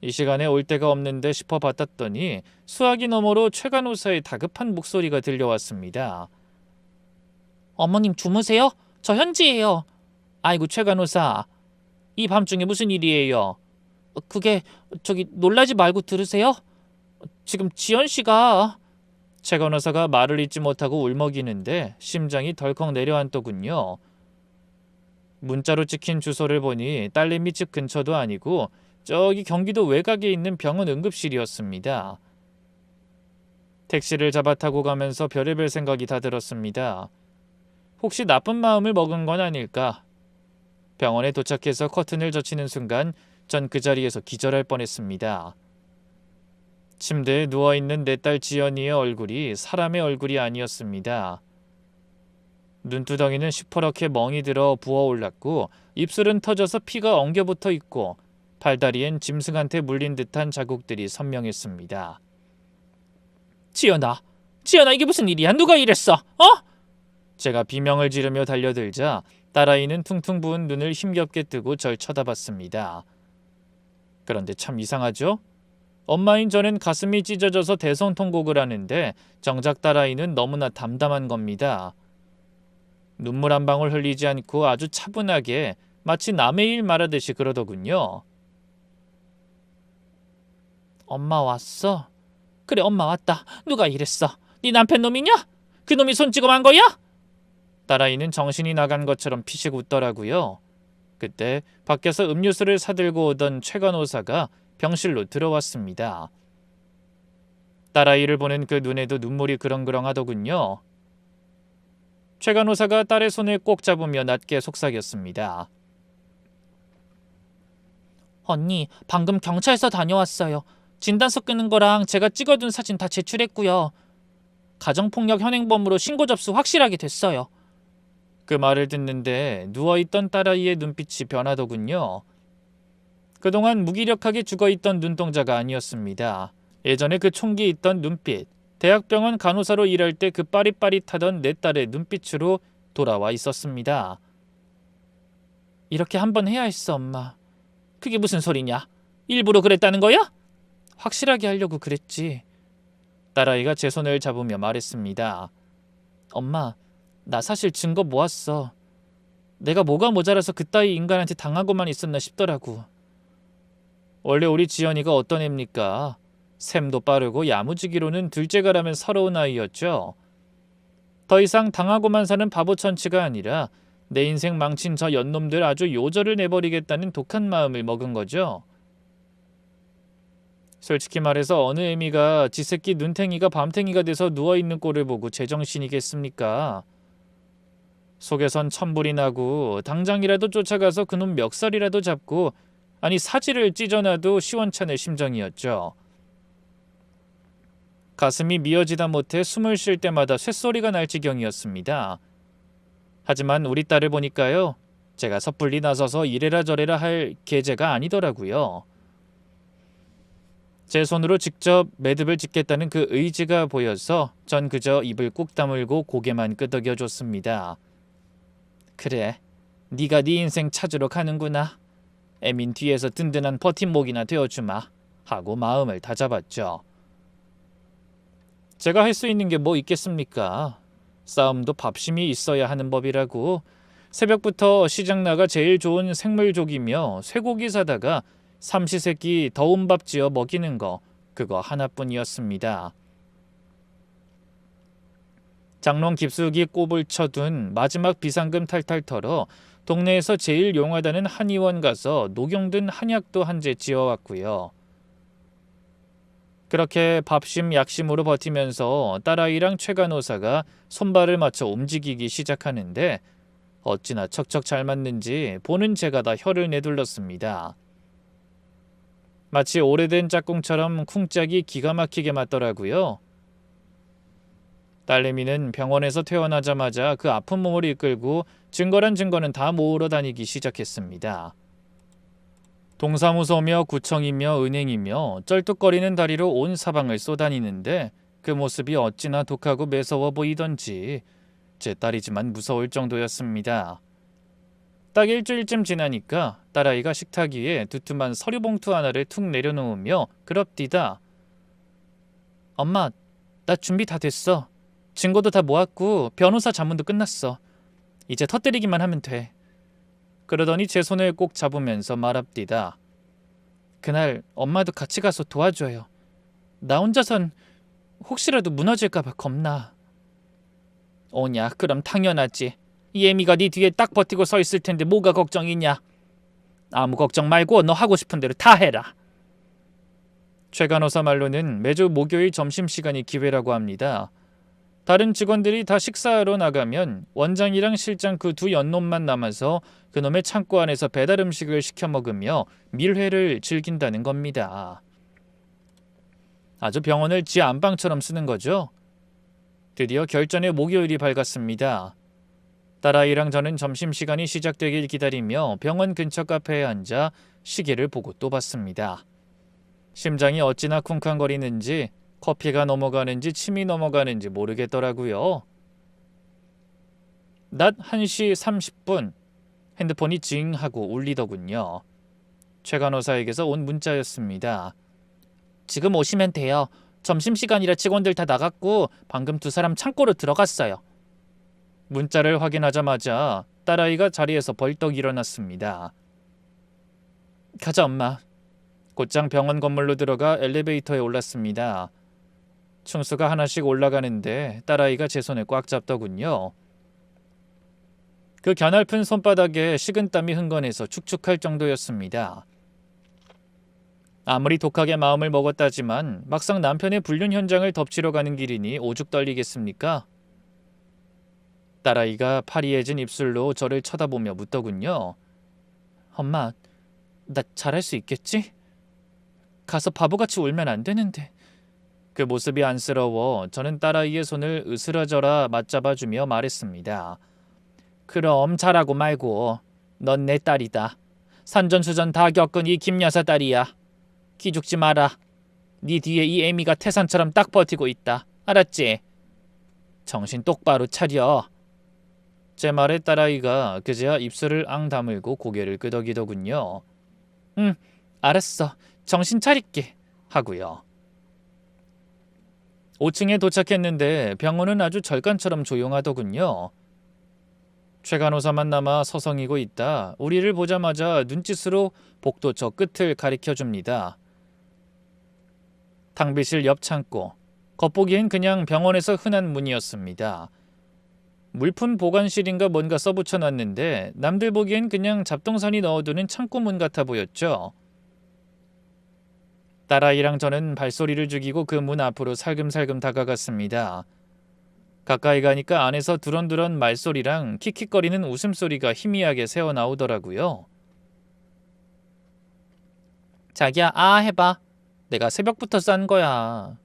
이 시간에 올 데가 없는데 싶어 받았더니 수화기 너머로 최 간호사의 다급한 목소리가 들려왔습니다. 어머님 주무세요? 저 현지예요. 아이고 최 간호사, 이 밤중에 무슨 일이에요? 그게 저기 놀라지 말고 들으세요. 지금 지연 씨가... 최 간호사가 말을 잇지 못하고 울먹이는데 심장이 덜컥 내려앉더군요. 문자로 찍힌 주소를 보니 딸내미 집 근처도 아니고 저기 경기도 외곽에 있는 병원 응급실이었습니다. 택시를 잡아 타고 가면서 별의별 생각이 다 들었습니다. 혹시 나쁜 마음을 먹은 건 아닐까? 병원에 도착해서 커튼을 젖히는 순간 전 그 자리에서 기절할 뻔했습니다. 침대에 누워있는 내 딸 지연이의 얼굴이 사람의 얼굴이 아니었습니다. 눈두덩이는 시퍼렇게 멍이 들어 부어올랐고 입술은 터져서 피가 엉겨붙어 있고 팔다리엔 짐승한테 물린 듯한 자국들이 선명했습니다. 지연아, 이게 무슨 일이야? 누가 이랬어? 제가 비명을 지르며 달려들자 딸아이는 퉁퉁 부은 눈을 힘겹게 뜨고 절 쳐다봤습니다. 그런데 참 이상하죠? 엄마인 저는 가슴이 찢어져서 대성통곡을 하는데 정작 딸아이는 너무나 담담한 겁니다. 눈물 한 방울 흘리지 않고 아주 차분하게 마치 남의 일 말하듯이 그러더군요. 엄마 왔어? 그래, 엄마 왔다. 누가 이랬어? 네 남편 놈이냐? 그 놈이 손찌검한 거야? 딸아이는 정신이 나간 것처럼 피식 웃더라고요. 그때 밖에서 음료수를 사들고 오던 최 간호사가 병실로 들어왔습니다. 딸아이를 보는 그 눈에도 눈물이 그렁그렁하더군요. 최 간호사가 딸의 손을 꼭 잡으며 낮게 속삭였습니다. 언니, 방금 경찰서 다녀왔어요. 진단서 끄는 거랑 제가 찍어둔 사진 다 제출했고요. 가정폭력 현행범으로 신고 접수 확실하게 됐어요. 그 말을 듣는데 누워있던 딸아이의 눈빛이 변하더군요. 그동안 무기력하게 죽어있던 눈동자가 아니었습니다. 예전에 그 총기 있던 눈빛, 대학병원 간호사로 일할 때 그 빠릿빠릿하던 내 딸의 눈빛으로 돌아와 있었습니다. 이렇게 한번 해야 했어, 엄마. 그게 무슨 소리냐? 일부러 그랬다는 거야? 확실하게 하려고 그랬지. 딸아이가 제 손을 잡으며 말했습니다. 엄마, 나 사실 증거 모았어. 내가 뭐가 모자라서 그따위 인간한테 당하고만 있었나 싶더라고. 원래 우리 지연이가 어떤 애입니까? 셈도 빠르고 야무지기로는 둘째가라면 서러운 아이였죠. 더 이상 당하고만 사는 바보 천치가 아니라 내 인생 망친 저 연놈들 아주 요절을 내버리겠다는 독한 마음을 먹은 거죠. 솔직히 말해서 어느 애미가 지 새끼 눈탱이가 밤탱이가 돼서 누워있는 꼴을 보고 제정신이겠습니까? 속에선 천불이 나고 당장이라도 쫓아가서 그놈 멱살이라도 잡고 아니 사지를 찢어놔도 시원찮을 심정이었죠. 가슴이 미어지다 못해 숨을 쉴 때마다 쇳소리가 날 지경이었습니다. 하지만 우리 딸을 보니까요. 제가 섣불리 나서서 이래라 저래라 할 계제가 아니더라고요. 제 손으로 직접 매듭을 짓겠다는 그 의지가 보여서 전 그저 입을 꾹 다물고 고개만 끄덕여줬습니다. 그래, 네가 네 인생 찾으러 가는구나. 애민 뒤에서 든든한 버팀목이나 되어주마 하고 마음을 다잡았죠. 제가 할 수 있는 게 뭐 있겠습니까? 싸움도 밥심이 있어야 하는 법이라고. 새벽부터 시장 나가 제일 좋은 생물족이며 쇠고기 사다가 삼시세끼 더운 밥 지어 먹이는 거 그거 하나뿐이었습니다. 장롱 깊숙이 꼽을 쳐둔 마지막 비상금 탈탈 털어 동네에서 제일 용하다는 한의원 가서 녹용든 한약도 한 재 지어왔고요. 그렇게 밥심 약심으로 버티면서 딸아이랑 최 간호사가 손발을 맞춰 움직이기 시작하는데 어찌나 척척 잘 맞는지 보는 제가 다 혀를 내둘렀습니다. 마치 오래된 짝꿍처럼 쿵짝이 기가 막히게 맞더라고요. 딸내미는 병원에서 퇴원하자마자 그 아픈 몸을 이끌고 증거란 증거는 다 모으러 다니기 시작했습니다. 동사무소며 구청이며 은행이며 쩔뚝거리는 다리로 온 사방을 쏘다니는데 그 모습이 어찌나 독하고 매서워 보이던지 제 딸이지만 무서울 정도였습니다. 딱 일주일쯤 지나니까 딸아이가 식탁 위에 두툼한 서류 봉투 하나를 툭 내려놓으며 그럽디다. 엄마, 나 준비 다 됐어. 증거도 다 모았고 변호사 자문도 끝났어. 이제 터뜨리기만 하면 돼. 그러더니 제 손을 꼭 잡으면서 말합디다. 그날 엄마도 같이 가서 도와줘요. 나 혼자선 혹시라도 무너질까 봐 겁나. 오냐, 그럼 당연하지. 이 애미가 네 뒤에 딱 버티고 서 있을 텐데 뭐가 걱정이냐. 아무 걱정 말고 너 하고 싶은 대로 다 해라. 최 간호사 말로는 매주 목요일 점심시간이 기회라고 합니다. 다른 직원들이 다 식사하러 나가면 원장이랑 실장 그 두 연놈만 남아서 그놈의 창고 안에서 배달 음식을 시켜 먹으며 밀회를 즐긴다는 겁니다. 아주 병원을 지 안방처럼 쓰는 거죠. 드디어 결전의 목요일이 밝았습니다. 딸아이랑 저는 점심시간이 시작되길 기다리며 병원 근처 카페에 앉아 시계를 보고 또 봤습니다. 심장이 어찌나 쿵쾅거리는지 커피가 넘어가는지 침이 넘어가는지 모르겠더라고요. 낮 1시 30분 핸드폰이 징 하고 울리더군요. 최 간호사에게서 온 문자였습니다. 지금 오시면 돼요. 점심시간이라 직원들 다 나갔고 방금 두 사람 창고로 들어갔어요. 문자를 확인하자마자 딸아이가 자리에서 벌떡 일어났습니다. 가자 엄마. 곧장 병원 건물로 들어가 엘리베이터에 올랐습니다. 충수가 하나씩 올라가는데 딸아이가 제 손을 꽉 잡더군요. 그 겨날픈 손바닥에 식은땀이 흥건해서 축축할 정도였습니다. 아무리 독하게 마음을 먹었다지만 막상 남편의 불륜 현장을 덮치러 가는 길이니 오죽 떨리겠습니까? 딸아이가 파리해진 입술로 저를 쳐다보며 묻더군요. 엄마, 나 잘할 수 있겠지? 가서 바보같이 울면 안 되는데. 그 모습이 안쓰러워 저는 딸아이의 손을 으스러져라 맞잡아주며 말했습니다. 그럼 잘하고 말고. 넌 내 딸이다. 산전수전 다 겪은 이 김여사 딸이야. 기죽지 마라. 네 뒤에 이 애미가 태산처럼 딱 버티고 있다. 알았지? 정신 똑바로 차려. 제 말에 딸아이가 그제야 입술을 앙 다물고 고개를 끄덕이더군요. 응, 알았어. 정신 차릴게. 하고요. 5층에 도착했는데 병원은 아주 절간처럼 조용하더군요. 최 간호사만 남아 서성이고 있다 우리를 보자마자 눈짓으로 복도 저 끝을 가리켜줍니다. 탕비실 옆 창고. 겉보기엔 그냥 병원에서 흔한 문이었습니다. 물품 보관실인가 뭔가 써붙여놨는데 남들 보기엔 그냥 잡동사니 넣어두는 창고문 같아 보였죠. 딸아이랑 저는 발소리를 죽이고 그 문 앞으로 살금살금 다가갔습니다. 가까이 가니까 안에서 두런두런 말소리랑 킥킥거리는 웃음소리가 희미하게 새어나오더라고요. 자기야, 아 해봐. 내가 새벽부터 싼 거야.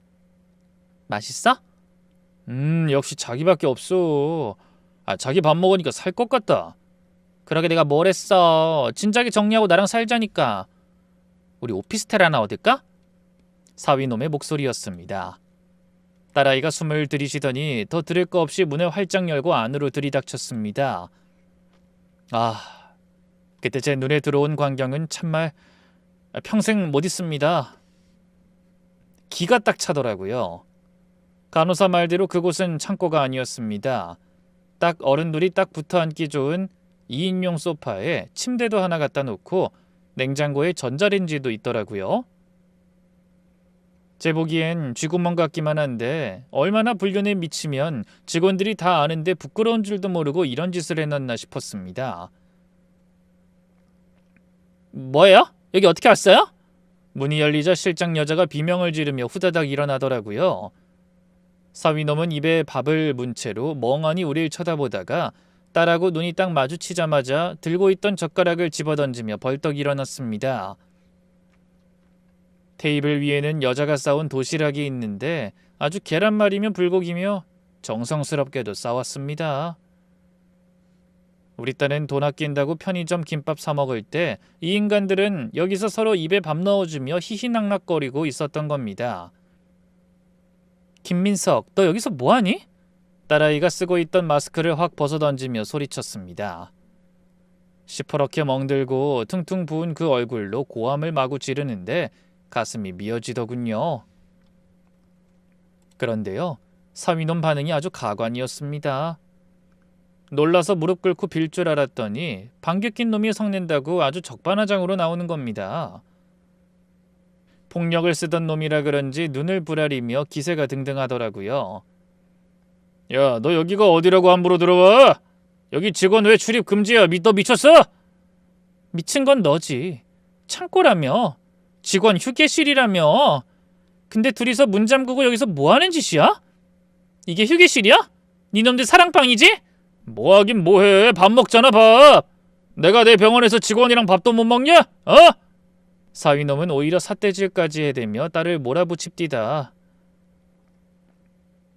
맛있어? 역시 자기밖에 없어. 자기 밥 먹으니까 살 것 같다. 그러게 내가 뭘 했어. 진작에 정리하고 나랑 살자니까. 우리 오피스텔 하나 얻을까? 사위놈의 목소리였습니다. 딸아이가 숨을 들이쉬더니 더 들을 거 없이 문을 활짝 열고 안으로 들이닥쳤습니다. 그때 제 눈에 들어온 광경은 참말 평생 못 잊습니다. 기가 딱 차더라고요. 간호사 말대로 그곳은 창고가 아니었습니다. 딱 어른들이 딱 붙어앉기 좋은 2인용 소파에 침대도 하나 갖다 놓고 냉장고에 전자레인지도 있더라고요. 제 보기엔 쥐구멍 같기만 한데 얼마나 불륜에 미치면 직원들이 다 아는데 부끄러운 줄도 모르고 이런 짓을 해놨나 싶었습니다. 뭐예요? 여기 어떻게 왔어요? 문이 열리자 실장 여자가 비명을 지르며 후다닥 일어나더라고요. 사위놈은 입에 밥을 문 채로 멍하니 우릴 쳐다보다가 딸하고 눈이 딱 마주치자마자 들고 있던 젓가락을 집어던지며 벌떡 일어났습니다. 테이블 위에는 여자가 싸온 도시락이 있는데 아주 계란말이며 불고기며 정성스럽게도 싸왔습니다. 우리 딸은 돈 아낀다고 편의점 김밥 사 먹을 때 이 인간들은 여기서 서로 입에 밥 넣어주며 히히낙낙거리고 있었던 겁니다. 김민석, 너 여기서 뭐하니? 딸아이가 쓰고 있던 마스크를 확 벗어던지며 소리쳤습니다. 시퍼렇게 멍들고 퉁퉁 부은 그 얼굴로 고함을 마구 지르는데 가슴이 미어지더군요. 그런데요, 사위놈 반응이 아주 가관이었습니다. 놀라서 무릎 꿇고 빌 줄 알았더니 방귀 낀 놈이 성낸다고 아주 적반하장으로 나오는 겁니다. 폭력을 쓰던 놈이라 그런지 눈을 부라리며 기세가 등등하더라고요. 야, 너 여기가 어디라고 함부로 들어와? 여기 직원 왜 출입 금지야? 너 미쳤어? 미친 건 너지. 창고라며. 직원 휴게실이라며. 근데 둘이서 문 잠그고 여기서 뭐 하는 짓이야? 이게 휴게실이야? 니놈들 사랑방이지? 뭐하긴 뭐해. 밥 먹잖아 밥. 내가 내 병원에서 직원이랑 밥도 못 먹냐? 어? 사위놈은 오히려 삿대질까지 해대며 딸을 몰아붙입디다.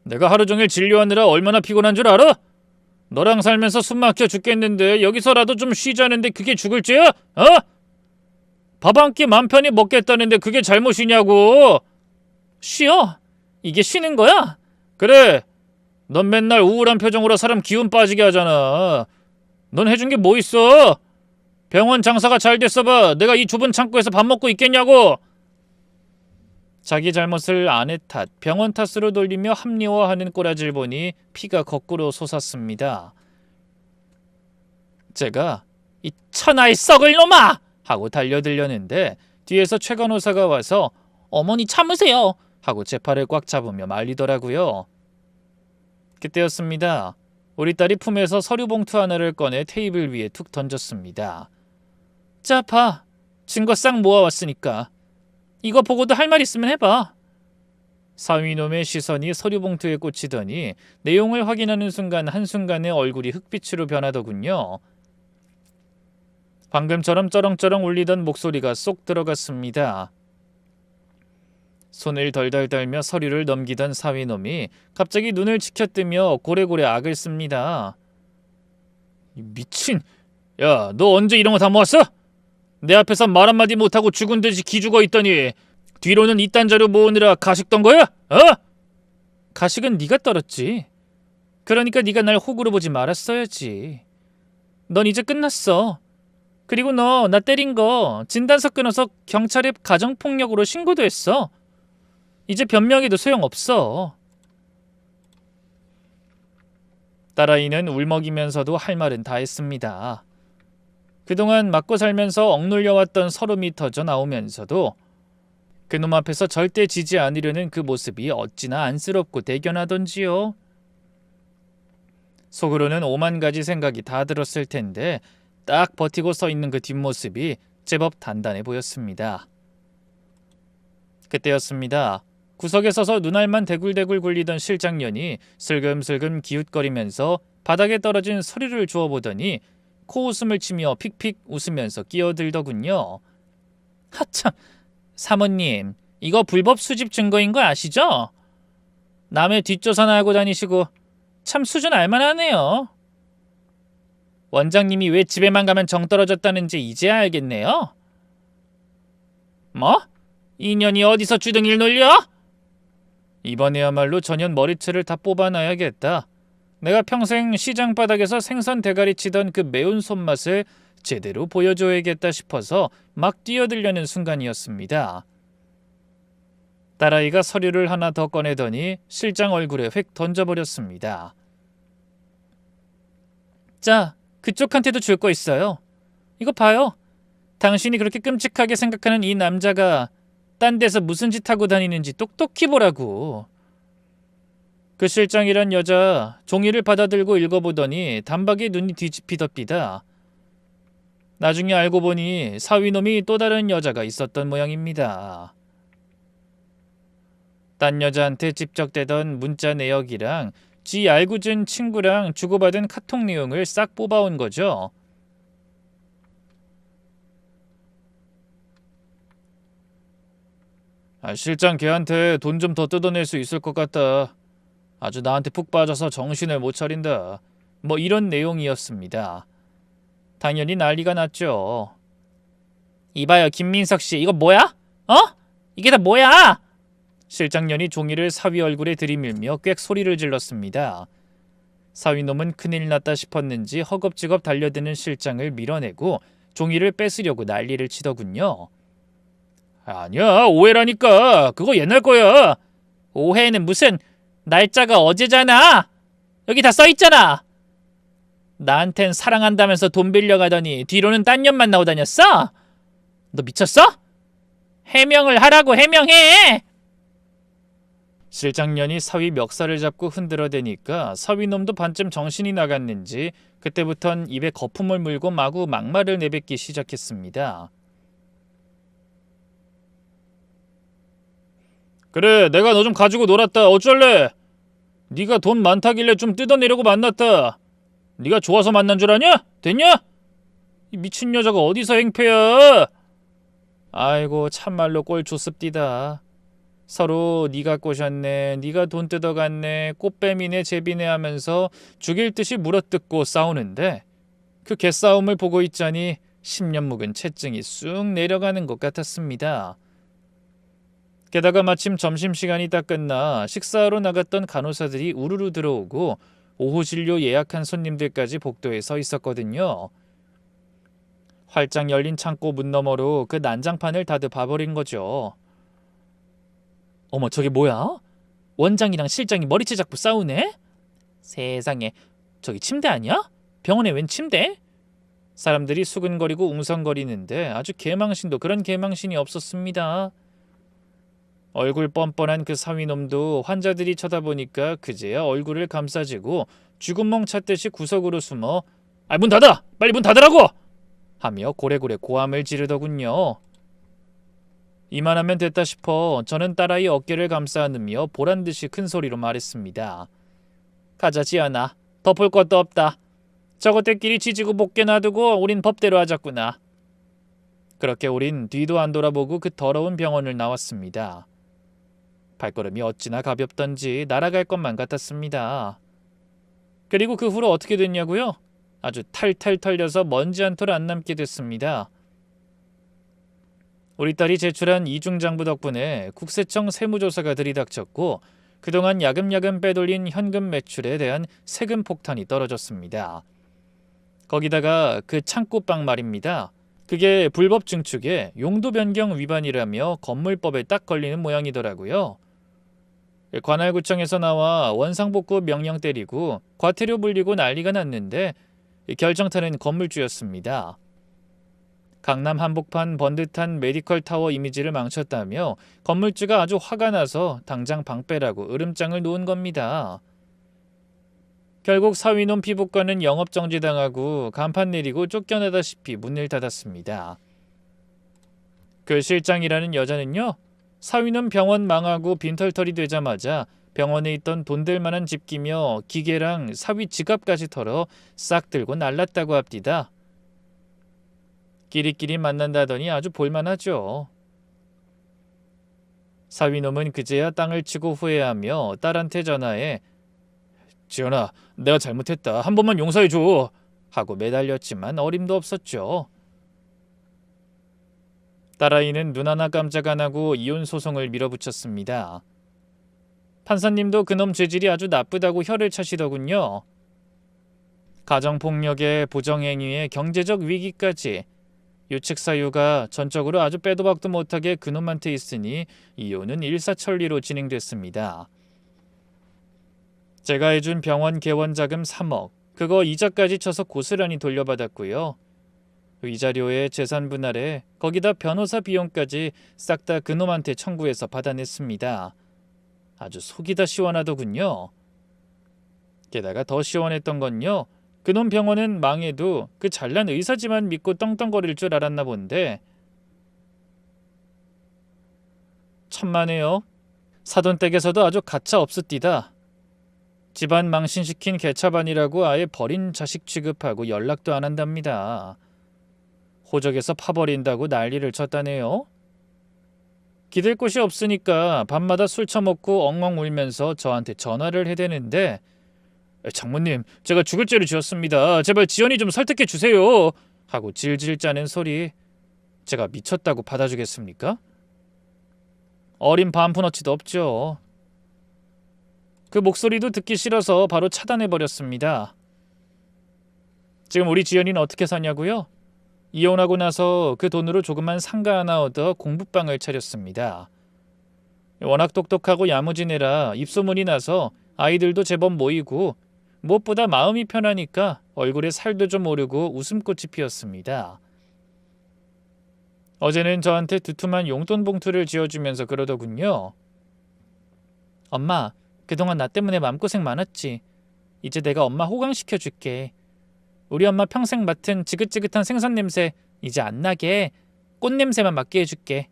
내가 하루 종일 진료하느라 얼마나 피곤한 줄 알아? 너랑 살면서 숨 막혀 죽겠는데 여기서라도 좀 쉬자는데 그게 죽을 죄야? 어? 밥 한 끼 맘 편히 먹겠다는데 그게 잘못이냐고. 쉬어. 이게 쉬는 거야? 그래. 넌 맨날 우울한 표정으로 사람 기운 빠지게 하잖아. 넌 해준 게 뭐 있어? 병원 장사가 잘 됐어 봐. 내가 이 좁은 창고에서 밥 먹고 있겠냐고. 자기 잘못을 아내 탓, 병원 탓으로 돌리며 합리화하는 꼬라지를 보니 피가 거꾸로 솟았습니다. 제가 이 천하의 썩을 놈아! 하고 달려들려는데 뒤에서 최 간호사가 와서 어머니 참으세요! 하고 제 팔을 꽉 잡으며 말리더라고요. 그때였습니다. 우리 딸이 품에서 서류 봉투 하나를 꺼내 테이블 위에 툭 던졌습니다. 자, 봐. 증거 싹 모아왔으니까. 이거 보고도 할 말 있으면 해봐. 사위놈의 시선이 서류 봉투에 꽂히더니 내용을 확인하는 순간 한순간에 얼굴이 흑빛으로 변하더군요. 방금처럼 쩌렁쩌렁 울리던 목소리가 쏙 들어갔습니다. 손을 덜덜 떨며 서류를 넘기던 사위놈이 갑자기 눈을 치켜뜨며 고래고래 악을 씁니다. 미친. 야, 너 언제 이런 거 다 모았어? 내 앞에서 말 한마디 못하고 죽은 듯이 기죽어 있더니 뒤로는 이딴 자료 모으느라 가식 던 거야? 어? 가식은 네가 떨었지. 그러니까 네가 날 호구로 보지 말았어야지. 넌 이제 끝났어. 그리고 너 나 때린 거 진단서 끊어서 경찰에 가정폭력으로 신고도 했어. 이제 변명해도 소용없어. 딸아이는 울먹이면서도 할 말은 다 했습니다. 그동안 맞고 살면서 억눌려왔던 서름이 터져 나오면서도 그놈 앞에서 절대 지지 않으려는 그 모습이 어찌나 안쓰럽고 대견하던지요. 속으로는 오만 가지 생각이 다 들었을 텐데 딱 버티고 서 있는 그 뒷모습이 제법 단단해 보였습니다. 그때였습니다. 구석에 서서 눈알만 대굴대굴 굴리던 실장년이 슬금슬금 기웃거리면서 바닥에 떨어진 서류를 주워보더니 코웃음을 치며 픽픽 웃으면서 끼어들더군요. 하참, 사모님, 이거 불법 수집 증거인 거 아시죠? 남의 뒷조사나 하고 다니시고 참 수준 알만하네요. 원장님이 왜 집에만 가면 정 떨어졌다는지 이제야 알겠네요. 뭐? 인연이 어디서 주둥이를 놀려? 이번에야말로 전현 머리채를 다 뽑아놔야겠다. 내가 평생 시장 바닥에서 생선 대가리 치던 그 매운 손맛을 제대로 보여줘야겠다 싶어서 막 뛰어들려는 순간이었습니다. 딸아이가 서류를 하나 더 꺼내더니 실장 얼굴에 휙 던져버렸습니다. 자, 그쪽한테도 줄 거 있어요. 이거 봐요. 당신이 그렇게 끔찍하게 생각하는 이 남자가 딴 데서 무슨 짓 하고 다니는지 똑똑히 보라고. 그 실장이란 여자 종이를 받아들고 읽어보더니 단박에 눈이 뒤집히덥디다. 나중에 알고 보니 사위놈이 또 다른 여자가 있었던 모양입니다. 딴 여자한테 집적되던 문자 내역이랑 지 알고 준 친구랑 주고받은 카톡 내용을 싹 뽑아온 거죠. 실장 걔한테 돈 좀 더 뜯어낼 수 있을 것 같다. 아주 나한테 푹 빠져서 정신을 못 차린다. 뭐 이런 내용이었습니다. 당연히 난리가 났죠. 이봐요, 김민석 씨, 이거 뭐야? 어? 이게 다 뭐야? 실장년이 종이를 사위 얼굴에 들이밀며 꽥 소리를 질렀습니다. 사위놈은 큰일 났다 싶었는지 허겁지겁 달려드는 실장을 밀어내고 종이를 뺏으려고 난리를 치더군요. 아니야, 오해라니까. 그거 옛날 거야. 오해는 무슨, 날짜가 어제잖아. 여기 다 써있잖아. 나한텐 사랑한다면서 돈 빌려가더니 뒤로는 딴 년만 나오 다녔어? 너 미쳤어? 해명을 하라고. 해명해. 실장년이 사위 멱살을 잡고 흔들어대니까 사위놈도 반쯤 정신이 나갔는지 그때부턴 입에 거품을 물고 마구 막말을 내뱉기 시작했습니다. 그래, 내가 너 좀 가지고 놀았다. 어쩔래? 네가 돈 많다길래 좀 뜯어내려고 만났다. 네가 좋아서 만난 줄 아냐? 됐냐? 이 미친 여자가 어디서 행패야? 아이고 참말로 꼴 좋습디다. 서로 네가 꼬셨네, 네가 돈 뜯어갔네, 꽃뱀이네 제비네 하면서 죽일 듯이 물어뜯고 싸우는데 그 개싸움을 보고 있자니 10년 묵은 채증이 쑥 내려가는 것 같았습니다. 게다가 마침 점심시간이 딱 끝나 식사하러 나갔던 간호사들이 우르르 들어오고 오후 진료 예약한 손님들까지 복도에 서 있었거든요. 활짝 열린 창고 문 너머로 그 난장판을 다들 봐버린 거죠. 어머, 저게 뭐야? 원장이랑 실장이 머리채 잡고 싸우네? 세상에, 저기 침대 아니야? 병원에 웬 침대? 사람들이 수근거리고 웅성거리는데 아주 개망신도 그런 개망신이 없었습니다. 얼굴 뻔뻔한 그 사위놈도 환자들이 쳐다보니까 그제야 얼굴을 감싸지고 쥐구멍 찾듯이 구석으로 숨어 문 닫아! 빨리 문 닫으라고! 하며 고래고래 고함을 지르더군요. 이만하면 됐다 싶어 저는 딸아이 어깨를 감싸 안으며 보란듯이 큰 소리로 말했습니다. 가자 지연아, 덮을 것도 없다. 저것들끼리 지지고 볶게 놔두고 우린 법대로 하자꾸나. 그렇게 우린 뒤도 안 돌아보고 그 더러운 병원을 나왔습니다. 발걸음이 어찌나 가볍던지 날아갈 것만 같았습니다. 그리고 그 후로 어떻게 됐냐고요? 아주 탈탈 털려서 먼지 한 톨 안 남게 됐습니다. 우리 딸이 제출한 이중장부 덕분에 국세청 세무조사가 들이닥쳤고 그동안 야금야금 빼돌린 현금 매출에 대한 세금 폭탄이 떨어졌습니다. 거기다가 그 창고빵 말입니다. 그게 불법 증축에 용도 변경 위반이라며 건물법에 딱 걸리는 모양이더라고요. 관할구청에서 나와 원상복구 명령 때리고 과태료 물리고 난리가 났는데 결정타는 건물주였습니다. 강남 한복판 번듯한 메디컬 타워 이미지를 망쳤다며 건물주가 아주 화가 나서 당장 방빼라고 으름장을 놓은 겁니다. 결국 사위놈 피부과는 영업정지당하고 간판 내리고 쫓겨나다시피 문을 닫았습니다. 그 실장이라는 여자는요, 사위놈 병원 망하고 빈털털이 되자마자 병원에 있던 돈 될 만한 집기며 기계랑 사위 지갑까지 털어 싹 들고 날랐다고 합디다. 끼리끼리 만난다더니 아주 볼만하죠. 사위놈은 그제야 땅을 치고 후회하며 딸한테 전화해 지연아, 내가 잘못했다. 한 번만 용서해줘. 하고 매달렸지만 어림도 없었죠. 딸아이는 눈 하나 깜짝 안 하고 이혼 소송을 밀어붙였습니다. 판사님도 그놈 죄질이 아주 나쁘다고 혀를 차시더군요. 가정폭력에 부정행위에 경제적 위기까지 유책 사유가 전적으로 아주 빼도 박도 못하게 그놈한테 있으니 이혼은 일사천리로 진행됐습니다. 제가 해준 병원 개원 자금 3억, 그거 이자까지 쳐서 고스란히 돌려받았고요. 위자료에 재산 분할에 거기다 변호사 비용까지 싹 다 그놈한테 청구해서 받아냈습니다. 아주 속이 다 시원하더군요. 게다가 더 시원했던 건요, 그놈 병원은 망해도 그 잘난 의사지만 믿고 떵떵거릴 줄 알았나 본데 천만에요. 사돈댁에서도 아주 가차 없으디다. 집안 망신시킨 개차반이라고 아예 버린 자식 취급하고 연락도 안 한답니다. 호적에서 파버린다고 난리를 쳤다네요. 기댈 곳이 없으니까 밤마다 술 처먹고 엉엉 울면서 저한테 전화를 해대는데 장모님, 제가 죽을 죄를 지었습니다. 제발 지연이 좀 설득해 주세요. 하고 질질 짜는 소리. 제가 미쳤다고 받아주겠습니까? 어린 반푼어치도 없죠. 그 목소리도 듣기 싫어서 바로 차단해버렸습니다. 지금 우리 지연이는 어떻게 사냐고요? 이혼하고 나서 그 돈으로 조그만 상가 하나 얻어 공부방을 차렸습니다. 워낙 똑똑하고 야무진 애라 입소문이 나서 아이들도 제법 모이고 무엇보다 마음이 편하니까 얼굴에 살도 좀 오르고 웃음꽃이 피었습니다. 어제는 저한테 두툼한 용돈 봉투를 쥐어주면서 그러더군요. 엄마, 그동안 나 때문에 마음고생 많았지. 이제 내가 엄마 호강시켜줄게. 우리 엄마 평생 맡은 지긋지긋한 생선 냄새 이제 안 나게 꽃 냄새만 맡게 해줄게.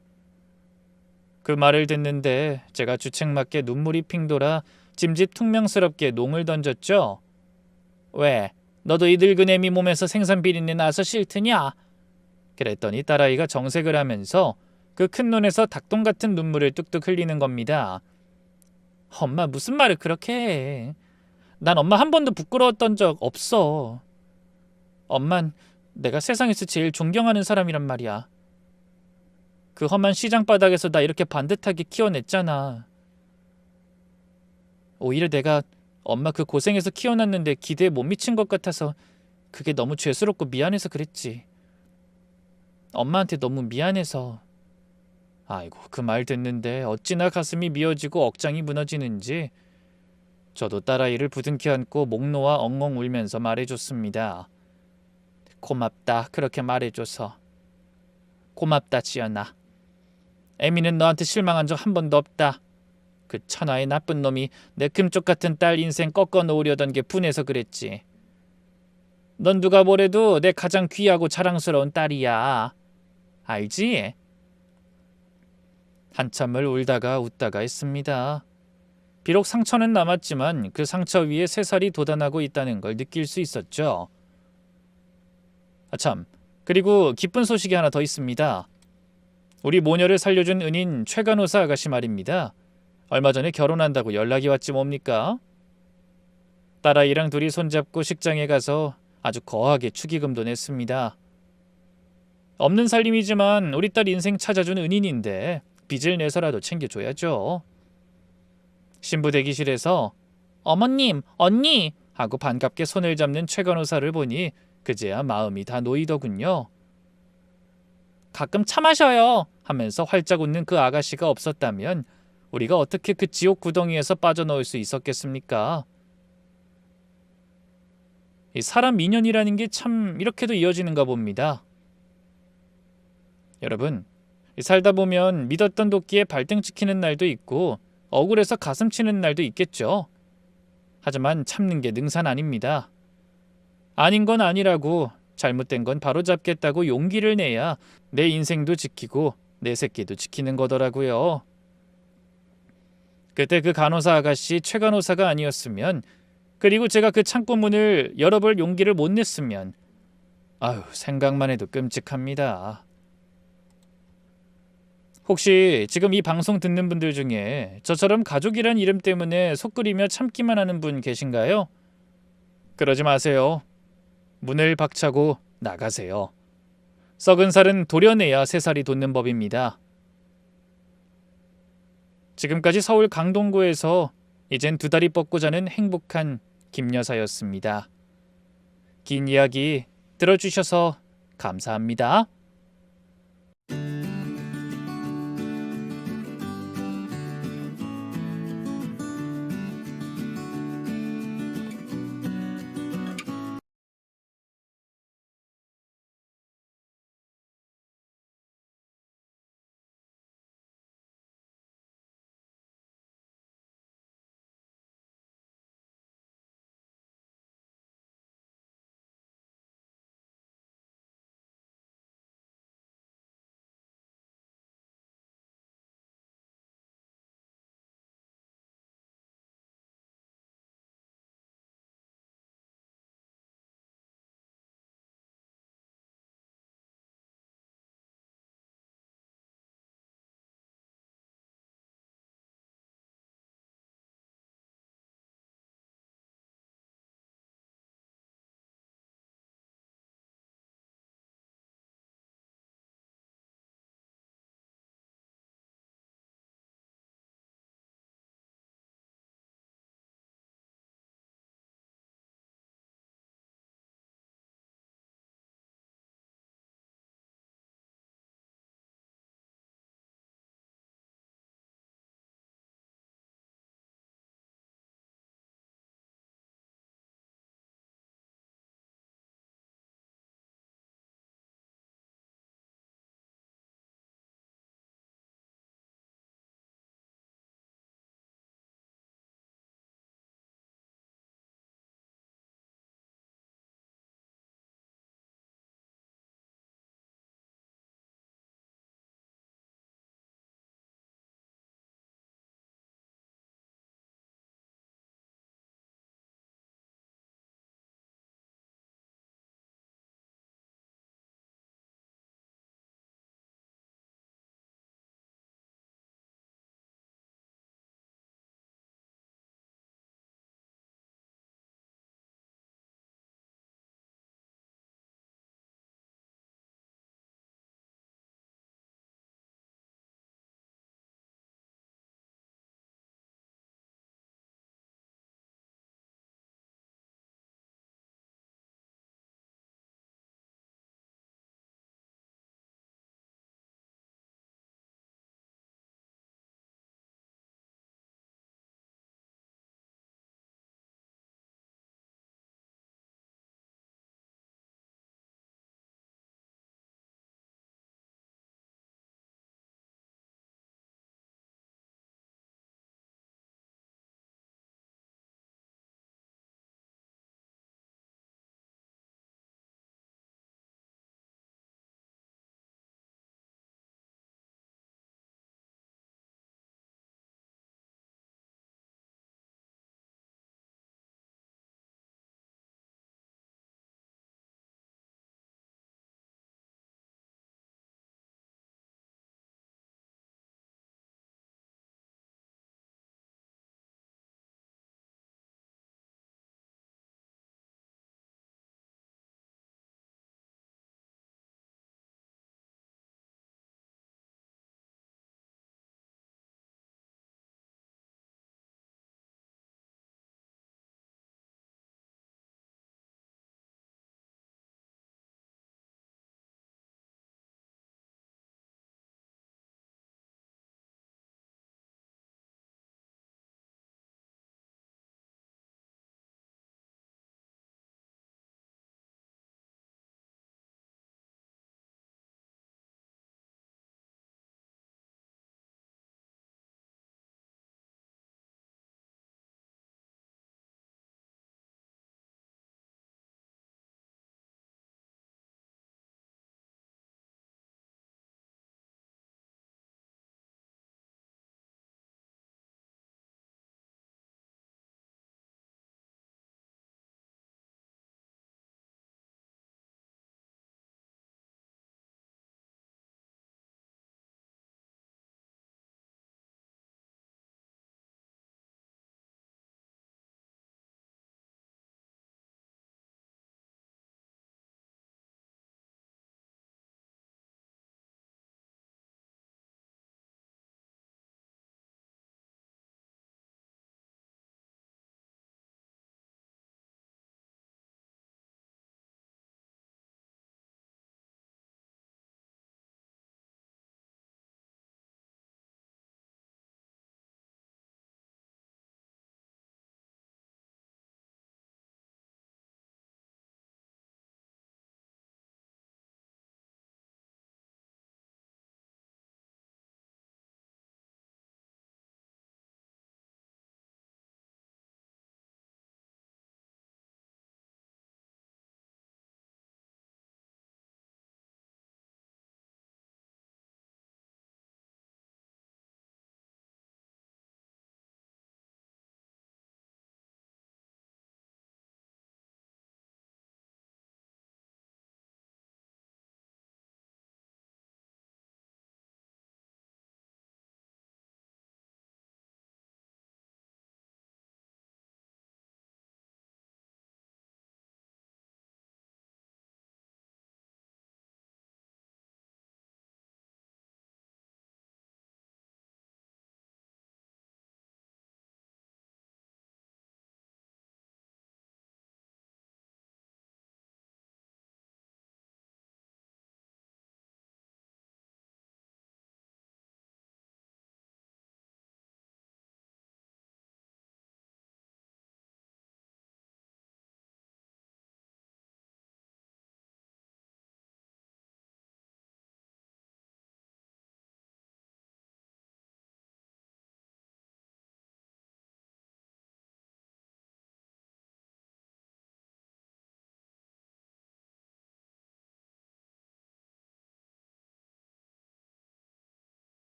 그 말을 듣는데 제가 주책맞게 눈물이 핑 돌아 짐짓 퉁명스럽게 농을 던졌죠. 왜? 너도 이 늙은 애미 몸에서 생선 비린내 나서 싫드냐? 그랬더니 딸아이가 정색을 하면서 그 큰 눈에서 닭똥 같은 눈물을 뚝뚝 흘리는 겁니다. 엄마 무슨 말을 그렇게 해. 난 엄마 한 번도 부끄러웠던 적 없어. 엄만 내가 세상에서 제일 존경하는 사람이란 말이야. 그 험한 시장 바닥에서 나 이렇게 반듯하게 키워냈잖아. 오히려 내가 엄마 그 고생해서 키워놨는데 기대에 못 미친 것 같아서 그게 너무 죄스럽고 미안해서 그랬지. 엄마한테 너무 미안해서. 아이고, 그 말 듣는데 어찌나 가슴이 미어지고 억장이 무너지는지 저도 딸아이를 부둥켜 안고 목 놓아 엉엉 울면서 말해줬습니다. 고맙다. 그렇게 말해줘서. 고맙다, 지연아. 애미는 너한테 실망한 적 한 번도 없다. 그 천하의 나쁜 놈이 내 금쪽 같은 딸 인생 꺾어 놓으려던 게 분해서 그랬지. 넌 누가 뭐래도 내 가장 귀하고 자랑스러운 딸이야. 알지? 한참을 울다가 웃다가 했습니다. 비록 상처는 남았지만 그 상처 위에 새살이 돋아나고 있다는 걸 느낄 수 있었죠. 아참, 그리고 기쁜 소식이 하나 더 있습니다. 우리 모녀를 살려준 은인 최간호사 아가씨 말입니다. 얼마 전에 결혼한다고 연락이 왔지 뭡니까? 딸아이랑 둘이 손잡고 식장에 가서 아주 거하게 축의금도 냈습니다. 없는 살림이지만 우리 딸 인생 찾아준 은인인데 빚을 내서라도 챙겨줘야죠. 신부 대기실에서 어머님, 언니 하고 반갑게 손을 잡는 최 간호사를 보니 그제야 마음이 다 놓이더군요. 가끔 차 마셔요 하면서 활짝 웃는 그 아가씨가 없었다면 우리가 어떻게 그 지옥 구덩이에서 빠져나올 수 있었겠습니까? 이 사람 인연이라는 게 참 이렇게도 이어지는가 봅니다. 여러분, 살다 보면 믿었던 도끼에 발등 찍히는 날도 있고 억울해서 가슴 치는 날도 있겠죠. 하지만 참는 게 능산 아닙니다. 아닌 건 아니라고, 잘못된 건 바로잡겠다고 용기를 내야 내 인생도 지키고 내 새끼도 지키는 거더라고요. 그때 그 간호사 아가씨 최 간호사가 아니었으면, 그리고 제가 그 창고 문을 열어볼 용기를 못 냈으면, 아유, 생각만 해도 끔찍합니다. 혹시 지금 이 방송 듣는 분들 중에 저처럼 가족이란 이름 때문에 속 끓이며 참기만 하는 분 계신가요? 그러지 마세요. 문을 박차고 나가세요. 썩은 살은 도려내야 새 살이 돋는 법입니다. 지금까지 서울 강동구에서 이젠 두 다리 뻗고 자는 행복한 김여사였습니다. 긴 이야기 들어주셔서 감사합니다.